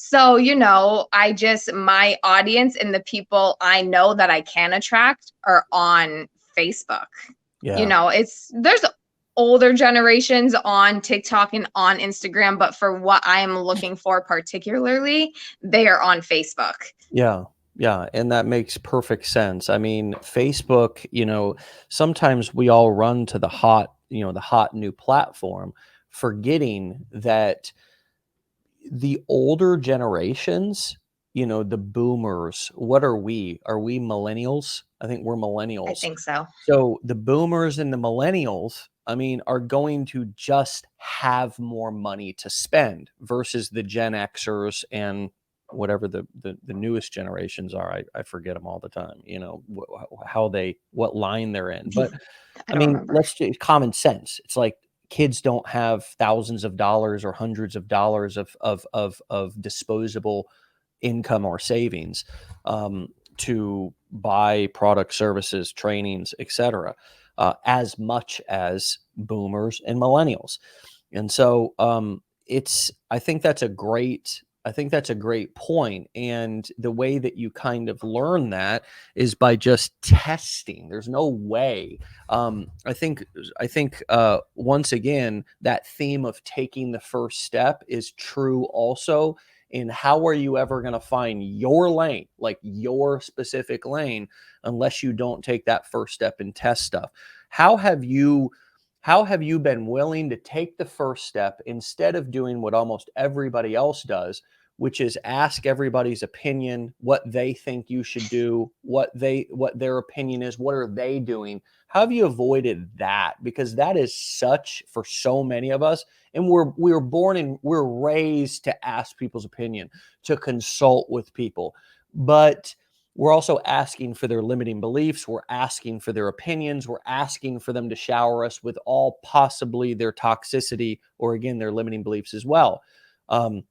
So, my audience and the people I know that I can attract are on Facebook. Yeah. There's older generations on TikTok and on Instagram, but for what I am looking for particularly, they are on Facebook. Yeah. Yeah. And that makes perfect sense. I mean, Facebook, sometimes we all run to the hot new platform, forgetting that the older generations, the boomers, what are we? Are we millennials? I think we're I millennials. think so. So the boomers and the millennials, I mean, are going to just have more money to spend versus the Gen Xers and whatever the newest generations are. I forget them all the time, what line they're in. But I I don't mean, remember. let's just common sense. It's like kids don't have thousands of dollars or hundreds of dollars of disposable income or savings to buy product, services, trainings, etc., as much as boomers and millennials. And so it's I think that's a great point. And the way that you kind of learn that is by just testing. There's no way. I think once again, that theme of taking the first step is true also in how are you ever going to find your lane, like your specific lane, unless you don't take that first step and test stuff. How have you how have you been willing to take the first step instead of doing what almost everybody else does, which is ask everybody's opinion, what they think you should do, what their opinion is, what are they doing? How have you avoided that? Because that is such for so many of us, and we're raised to ask people's opinion, to consult with people, but we're also asking for their limiting beliefs. We're asking for their opinions. We're asking for them to shower us with all possibly their toxicity or, again, their limiting beliefs as well. Um,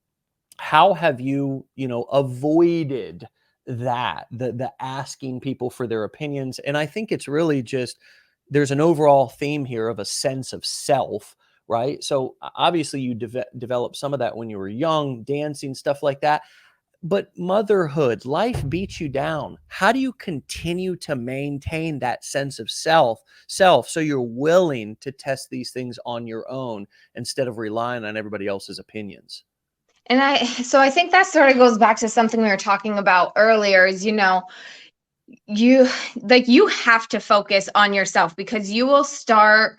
how have you, avoided that, the asking people for their opinions? And I think it's really just there's an overall theme here of a sense of self, right? So obviously you develop some of that when you were young, dancing, stuff like that. But motherhood, life beats you down. How do you continue to maintain that sense of self so you're willing to test these things on your own instead of relying on everybody else's opinions? I think that sort of goes back to something we were talking about earlier is, you you have to focus on yourself because you'll start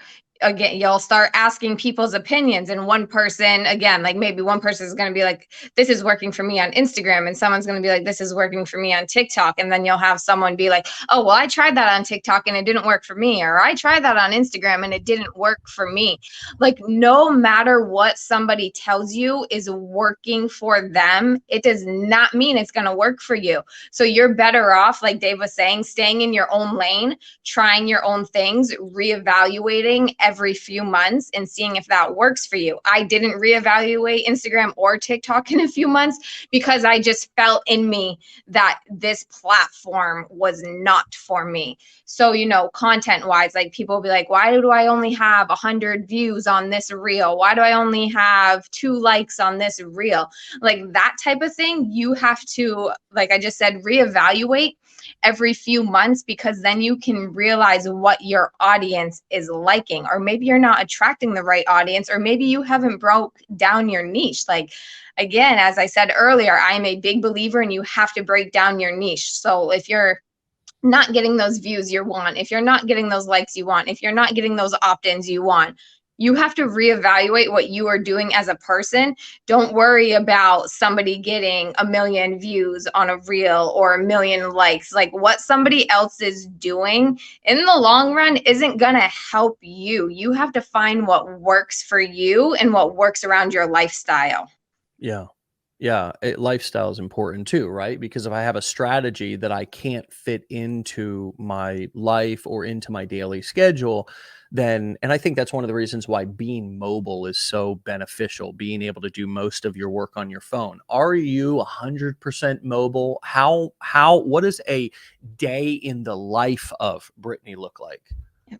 asking people's opinions, and one person, again, like maybe one person is going to be like, this is working for me on Instagram, and someone's going to be like, this is working for me on TikTok, and then you'll have someone be like, oh well, I tried that on TikTok and it didn't work for me, or I tried that on Instagram and it didn't work for me. Like no matter what somebody tells you is working for them, it does not mean it's going to work for you. So you're better off, like Dave was saying, staying in your own lane, trying your own things, reevaluating every few months and seeing if that works for you. I didn't reevaluate Instagram or TikTok in a few months because I just felt in me that this platform was not for me. So, you know, content wise, like people will be like, why do I only have 100 views on this reel? Why do I only have 2 likes on this reel? Like that type of thing, you have to, like I just said, reevaluate every few months, because then you can realize what your audience is liking, or maybe you're not attracting the right audience, or maybe you haven't broke down your niche. Like, again, as I said earlier, I'm a big believer in you have to break down your niche. So if you're not getting those views you want, if you're not getting those likes you want, if you're not getting those opt-ins you want, you have to reevaluate what you are doing as a person. Don't worry about somebody getting 1 million views on a reel or 1 million likes. Like what somebody else is doing in the long run isn't going to help you. You have to find what works for you and what works around your lifestyle. Yeah. Yeah. Lifestyle is important too, right? Because if I have a strategy that I can't fit into my life or into my daily schedule, then, and I think that's one of the reasons why being mobile is so beneficial, being able to do most of your work on your phone. Are you 100% mobile? What does a day in the life of Brittany look like?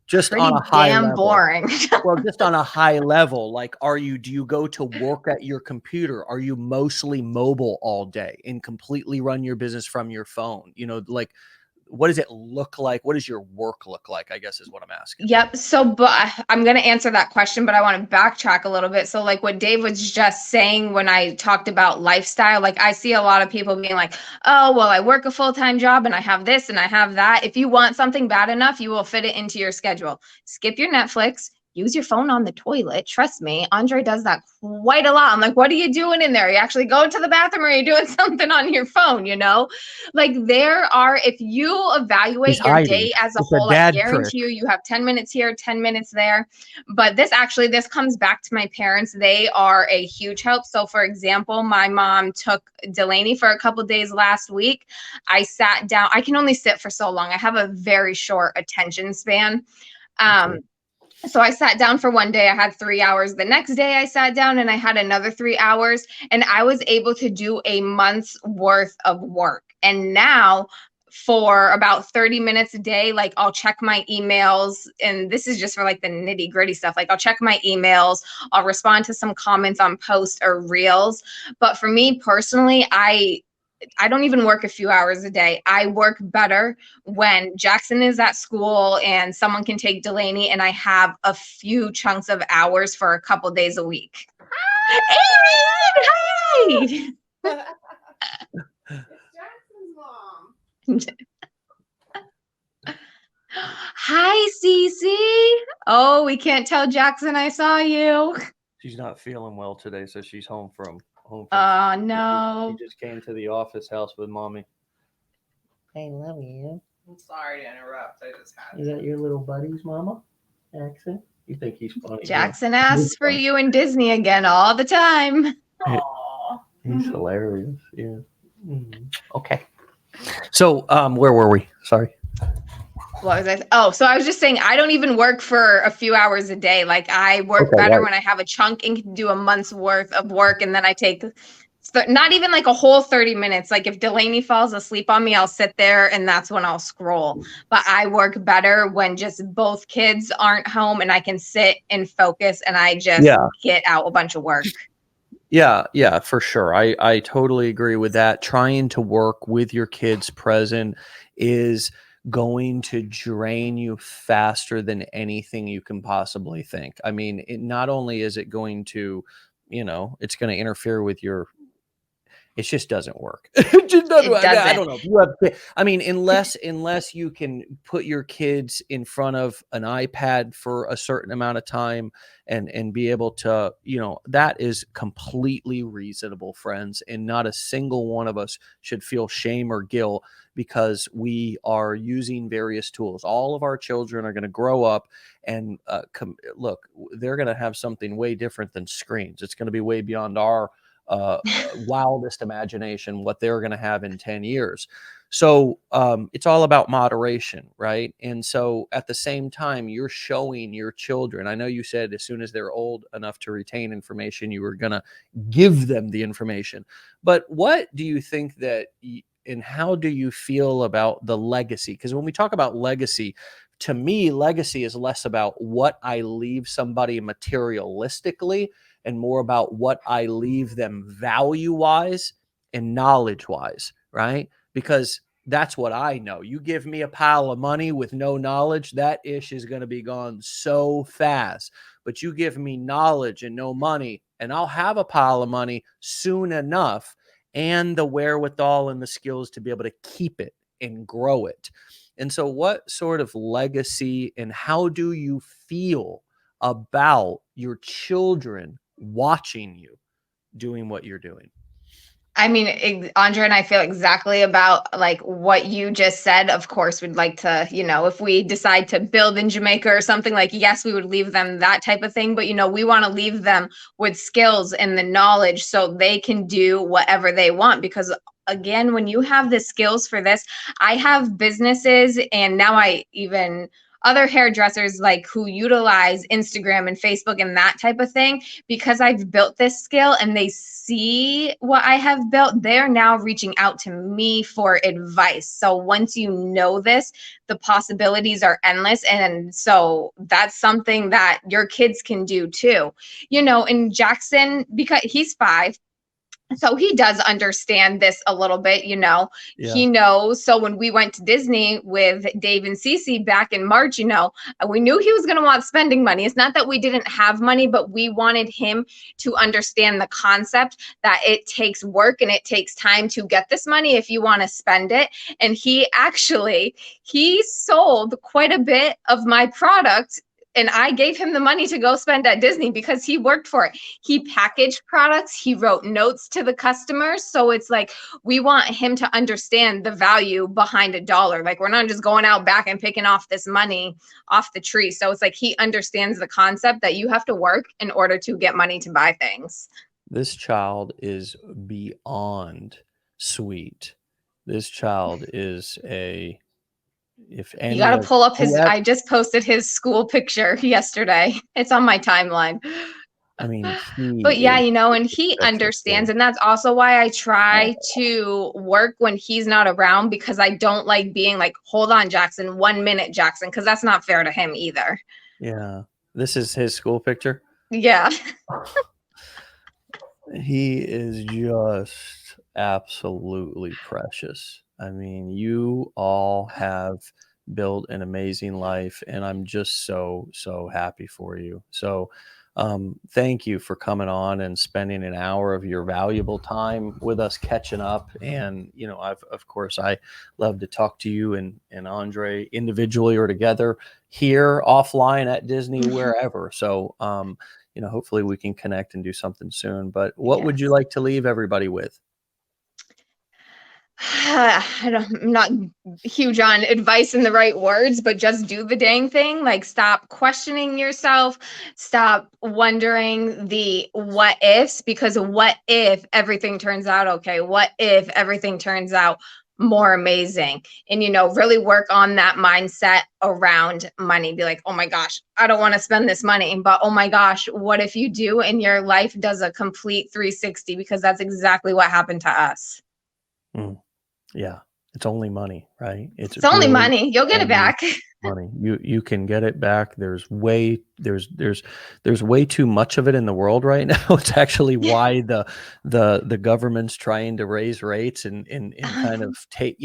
Just on a Pretty high damn level. boring. Well, just on a high level, like, do you go to work at your computer? Are you mostly mobile all day and completely run your business from your phone? You know, like, what does it look like? What does your work look like? I guess is what I'm asking. Yep. So, but I'm going to answer that question, but I want to backtrack a little bit. So, like what Dave was just saying when I talked about lifestyle, like I see a lot of people being like, oh, well, I work a full-time job and I have this and I have that. If you want something bad enough, you will fit it into your schedule. Skip your Netflix. Use your phone on the toilet. Trust me, Andre does that quite a lot. I'm like, what are you doing in there? Are you actually going to the bathroom, or are you doing something on your phone? You know, like if you evaluate your day as a It's a whole, I dad trick. guarantee you have 10 minutes here, 10 minutes there. But this comes back to my parents. They are a huge help. So for example, my mom took Delaney for a couple days last week. I sat down. I can only sit for so long. I have a very short attention span. So I sat down for one day, I had 3 hours. The next day I sat down and I had another 3 hours, and I was able to do a month's worth of work. And now for about 30 minutes a day, like I'll check my emails, and this is just for like the nitty gritty stuff. Like I'll check my emails, I'll respond to some comments on posts or reels. But for me personally, I don't even work a few hours a day. I work better when Jackson is at school and someone can take Delaney, and I have a few chunks of hours for a couple days a week. Amy, hi. It's Jackson's mom. Hi, Cece. Oh, we can't tell Jackson I saw you. She's not feeling well today, so she's home from. Oh, no. She just came to the office house with mommy. I love you. I'm sorry to interrupt. I just had. Is that your little buddies, Mama? Jackson? You think he's funny? Jackson asks for you in Disney again all the time. Aww. He's hilarious. Yeah. Okay. So, where were we? Sorry. What was I? Oh, so I was just saying, I don't even work for a few hours a day. Like I work better when I have a chunk and can do a month's worth of work. And then I take not even like a whole 30 minutes. Like if Delaney falls asleep on me, I'll sit there and that's when I'll scroll. But I work better when just both kids aren't home and I can sit and focus and I just get out a bunch of work. Yeah, for sure. I totally agree with that. Trying to work with your kids present is going to drain you faster than anything you can possibly think. I mean, not only is it going to, it's going to interfere with it just doesn't work. It doesn't. I don't know. If you have, I mean, unless you can put your kids in front of an iPad for a certain amount of time and be able to, that is completely reasonable, friends. And not a single one of us should feel shame or guilt because we are using various tools. All of our children are going to grow up and look, they're going to have something way different than screens. It's going to be way beyond our wildest imagination what they're going to have in 10 years. So it's all about moderation, right? And so at the same time, you're showing your children. I know you said as soon as they're old enough to retain information, you were going to give them the information. But what do you think that, and how do you feel about the legacy? Because when we talk about legacy, to me, legacy is less about what I leave somebody materialistically and more about what I leave them value-wise and knowledge-wise, right? Because that's what I know. You give me a pile of money with no knowledge, that ish is going to be gone so fast. But you give me knowledge and no money, and I'll have a pile of money soon enough, and the wherewithal and the skills to be able to keep it and grow it. And so what sort of legacy and how do you feel about your children watching you doing what you're doing? I mean, Andre and I feel exactly about like what you just said. Of course, we'd like to, if we decide to build in Jamaica or something, like, yes, we would leave them that type of thing. But, we want to leave them with skills and the knowledge so they can do whatever they want. Because again, when you have the skills for this, I have businesses and now I even other hairdressers like who utilize Instagram and Facebook and that type of thing because I've built this skill and they see what I have built. They're now reaching out to me for advice. So once you know this, the possibilities are endless. And so that's something that your kids can do too. In Jackson, because he's 5, so he does understand this a little bit, he knows. So when we went to Disney with Dave and Cece back in March, we knew he was going to want spending money. It's not that we didn't have money, but we wanted him to understand the concept that it takes work and it takes time to get this money if you want to spend it. And he sold quite a bit of my product. And I gave him the money to go spend at Disney because he worked for it. He packaged products. He wrote notes to the customers. So it's like, we want him to understand the value behind $1. Like, we're not just going out back and picking off this money off the tree. So it's like, he understands the concept that you have to work in order to get money to buy things. This child is beyond sweet. This child is you got to pull up I just posted his school picture yesterday. It's on my timeline. I mean, but yeah, and he understands. And that's also why I try to work when he's not around, because I don't like being like, hold on, Jackson, 1 minute, Jackson, because that's not fair to him either. Yeah. This is his school picture. Yeah. He is just absolutely precious. I mean, you all have built an amazing life, and I'm just so happy for you. So thank you for coming on and spending an hour of your valuable time with us catching up. And of course I love to talk to you and Andre individually or together here, offline, at Disney, wherever. So hopefully we can connect and do something soon. But what would you like to leave everybody with? I'm not huge on advice in the right words, but just do the dang thing. Like, stop questioning yourself. Stop wondering the what ifs, because what if everything turns out okay? What if everything turns out more amazing? And, really work on that mindset around money. Be like, oh my gosh, I don't want to spend this money, but oh my gosh, what if you do? And your life does a complete 360, because that's exactly what happened to us. Yeah, it's only money, right? It's only really money. You'll get it back. Money. You can get it back. There's way too much of it in the world right now. It's actually why the government's trying to raise rates and kind of take,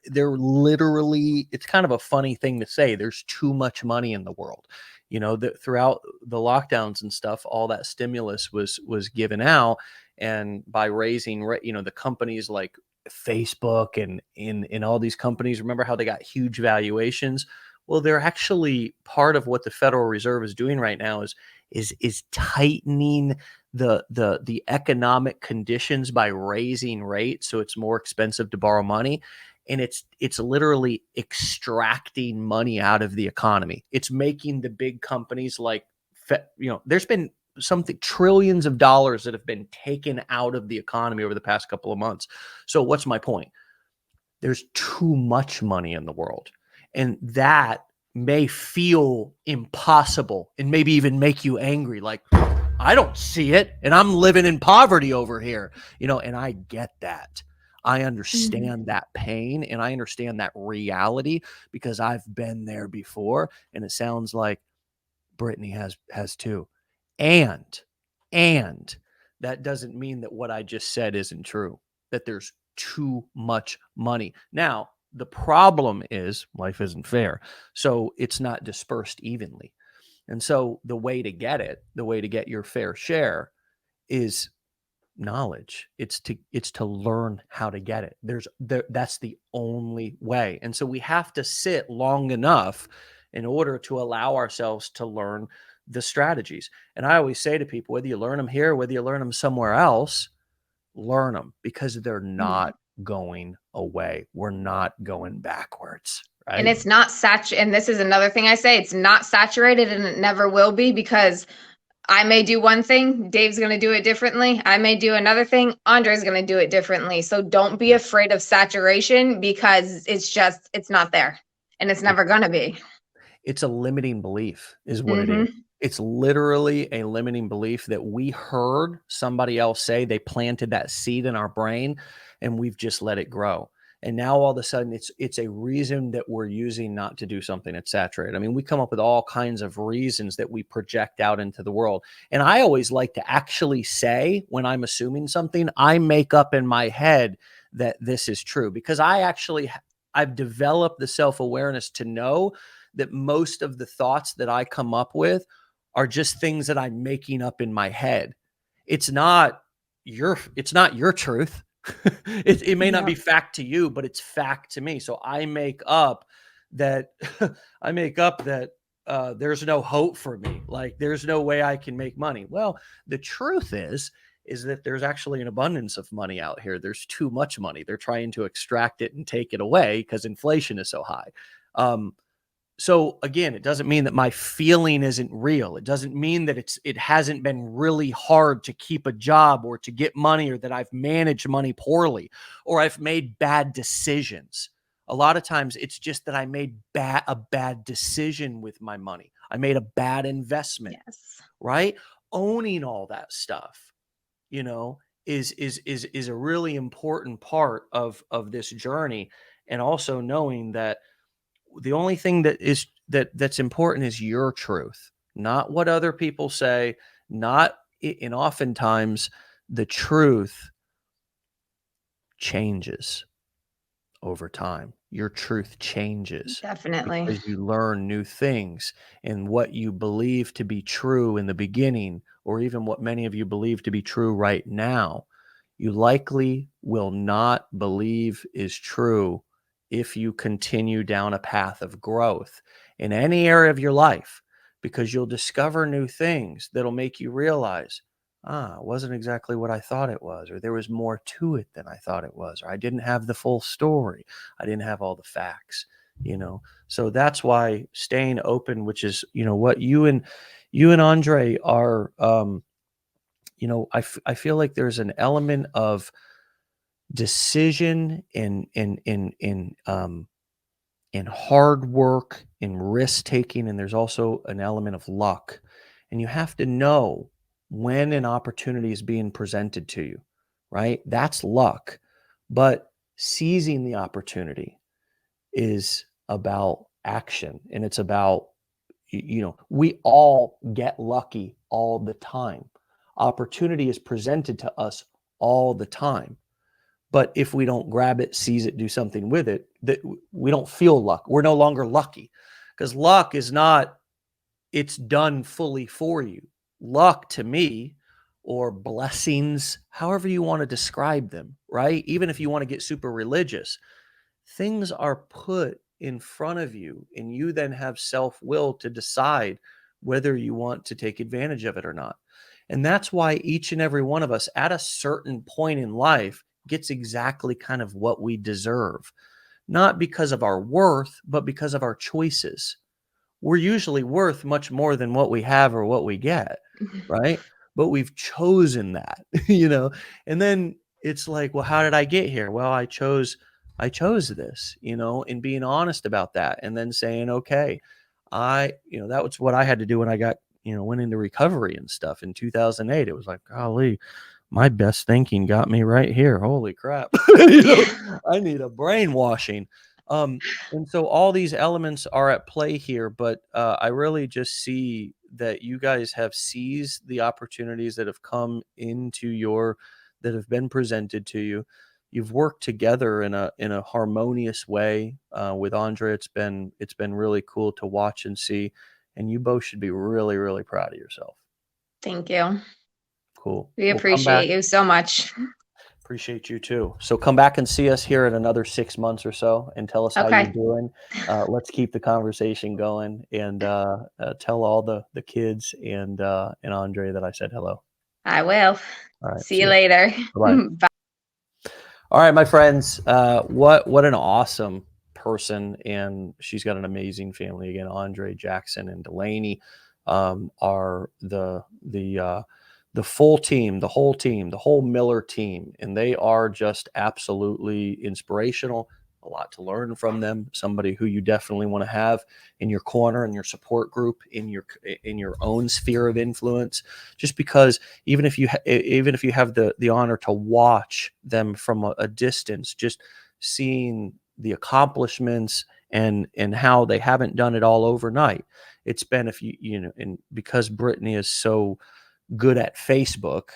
they're literally, it's kind of a funny thing to say. There's too much money in the world. Throughout the lockdowns and stuff, all that stimulus was given out, and by raising, the companies like Facebook and in all these companies, remember how they got huge valuations? Well, they're actually part of what the Federal Reserve is doing right now is tightening the economic conditions by raising rates, so it's more expensive to borrow money, and it's literally extracting money out of the economy. It's making the big companies like there's been something trillions of dollars that have been taken out of the economy over the past couple of months. So what's my point? There's too much money in the world, and that may feel impossible and maybe even make you angry. Like, I don't see it, and I'm living in poverty over here, and I get that. I understand that pain, and I understand that reality because I've been there before, and it sounds like Brittany has too. And that doesn't mean that what I just said isn't true, that there's too much money. Now, the problem is life isn't fair. So it's not dispersed evenly. And so the way to get it, the way to get your fair share is knowledge. It's to learn how to get it. That's the only way. And so we have to sit long enough in order to allow ourselves to learn the strategies. And I always say to people, whether you learn them here, whether you learn them somewhere else, learn them because they're not going away. We're not going backwards. Right? And it's not and this is another thing I say, it's not saturated and it never will be, because I may do one thing, Dave's going to do it differently. I may do another thing, Andre's going to do it differently. So don't be afraid of saturation, because it's not there and it's never going to be. It's a limiting belief is what it is. It's literally a limiting belief that we heard somebody else say. They planted that seed in our brain and we've just let it grow. And now all of a sudden it's a reason that we're using not to do something that's saturated. I mean, we come up with all kinds of reasons that we project out into the world. And I always like to actually say, when I'm assuming something, I make up in my head that this is true, because I've developed the self-awareness to know that most of the thoughts that I come up with are just things that I'm making up in my head. It's not your truth. It may not be fact to you, but it's fact to me. So I make up that there's no hope for me. Like, there's no way I can make money. Well, the truth is that there's actually an abundance of money out here. There's too much money. They're trying to extract it and take it away because inflation is so high. So again, it doesn't mean that my feeling isn't real. It doesn't mean that it hasn't been really hard to keep a job or to get money, or that I've managed money poorly, or I've made bad decisions. A lot of times it's just that I made a bad decision with my money. I made a bad investment, right? Owning all that stuff, is a really important part of this journey. And also knowing that the only thing that's important is your truth, not what other people say, and oftentimes the truth changes over time. Your truth changes. Definitely. Because you learn new things, and what you believe to be true in the beginning, or even what many of you believe to be true right now, you likely will not believe is true if you continue down a path of growth in any area of your life, because you'll discover new things that'll make you realize, it wasn't exactly what I thought it was, or there was more to it than I thought it was, or I didn't have the full story. I didn't have all the facts, So that's why staying open, which is, what you and Andre are, I feel like there's an element of decision in hard work, in risk taking, and there's also an element of luck. And you have to know when an opportunity is being presented to you, right? That's luck. But seizing the opportunity is about action, and it's about, we all get lucky all the time. Opportunity is presented to us all the time. But if we don't grab it, seize it, do something with it, that we don't feel luck. We're no longer lucky, because luck is not, it's done fully for you. Luck to me, or blessings, however you want to describe them, right? Even if you want to get super religious, things are put in front of you, and you then have self-will to decide whether you want to take advantage of it or not. And that's why each and every one of us at a certain point in life gets exactly kind of what we deserve, not because of our worth, but because of our choices. we're usually worth much more than what we have or what we get, right? But we've chosen that, and then it's like, well, how did I get here? Well, I chose this, and being honest about that, and then saying, okay, that was what I had to do when I got, went into recovery and stuff in 2008. It was like, golly, my best thinking got me right here. Holy crap. I need a brainwashing. And so all these elements are at play here, but I really just see that you guys have seized the opportunities that have come that have been presented to you. You've worked together in a harmonious way with Andre. It's been really cool to watch and see, and you both should be really, really proud of yourself. Thank you. Cool. We appreciate you so much. Appreciate you too. So come back and see us here in another 6 months or so and tell us how you're doing. Let's keep the conversation going, and tell all the kids and Andre that I said hello. I will. All right. See you later. Bye. All right, my friends. What an awesome person, and she's got an amazing family. Again, Andre, Jackson, and Delaney are the full team, the whole Miller team, and they are just absolutely inspirational. A lot to learn from them. Somebody who you definitely want to have in your corner, in your support group, in your own sphere of influence. Just because even if you have the honor to watch them from a distance, just seeing the accomplishments and how they haven't done it all overnight. It's been and because Brittany is so good at Facebook,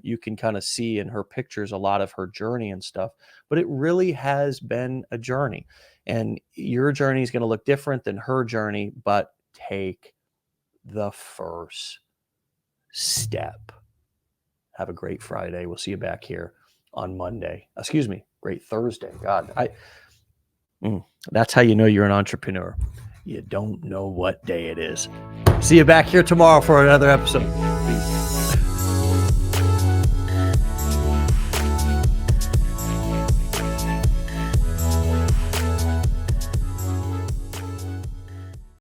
you can kind of see in her pictures a lot of her journey and stuff, but it really has been a journey, and your journey is going to look different than her journey, but take the first step. Have a great Friday. We'll see you back here on Monday. Excuse me. Great Thursday. God, that's how you know you're an entrepreneur. You don't know what day it is. See you back here tomorrow for another episode. Peace.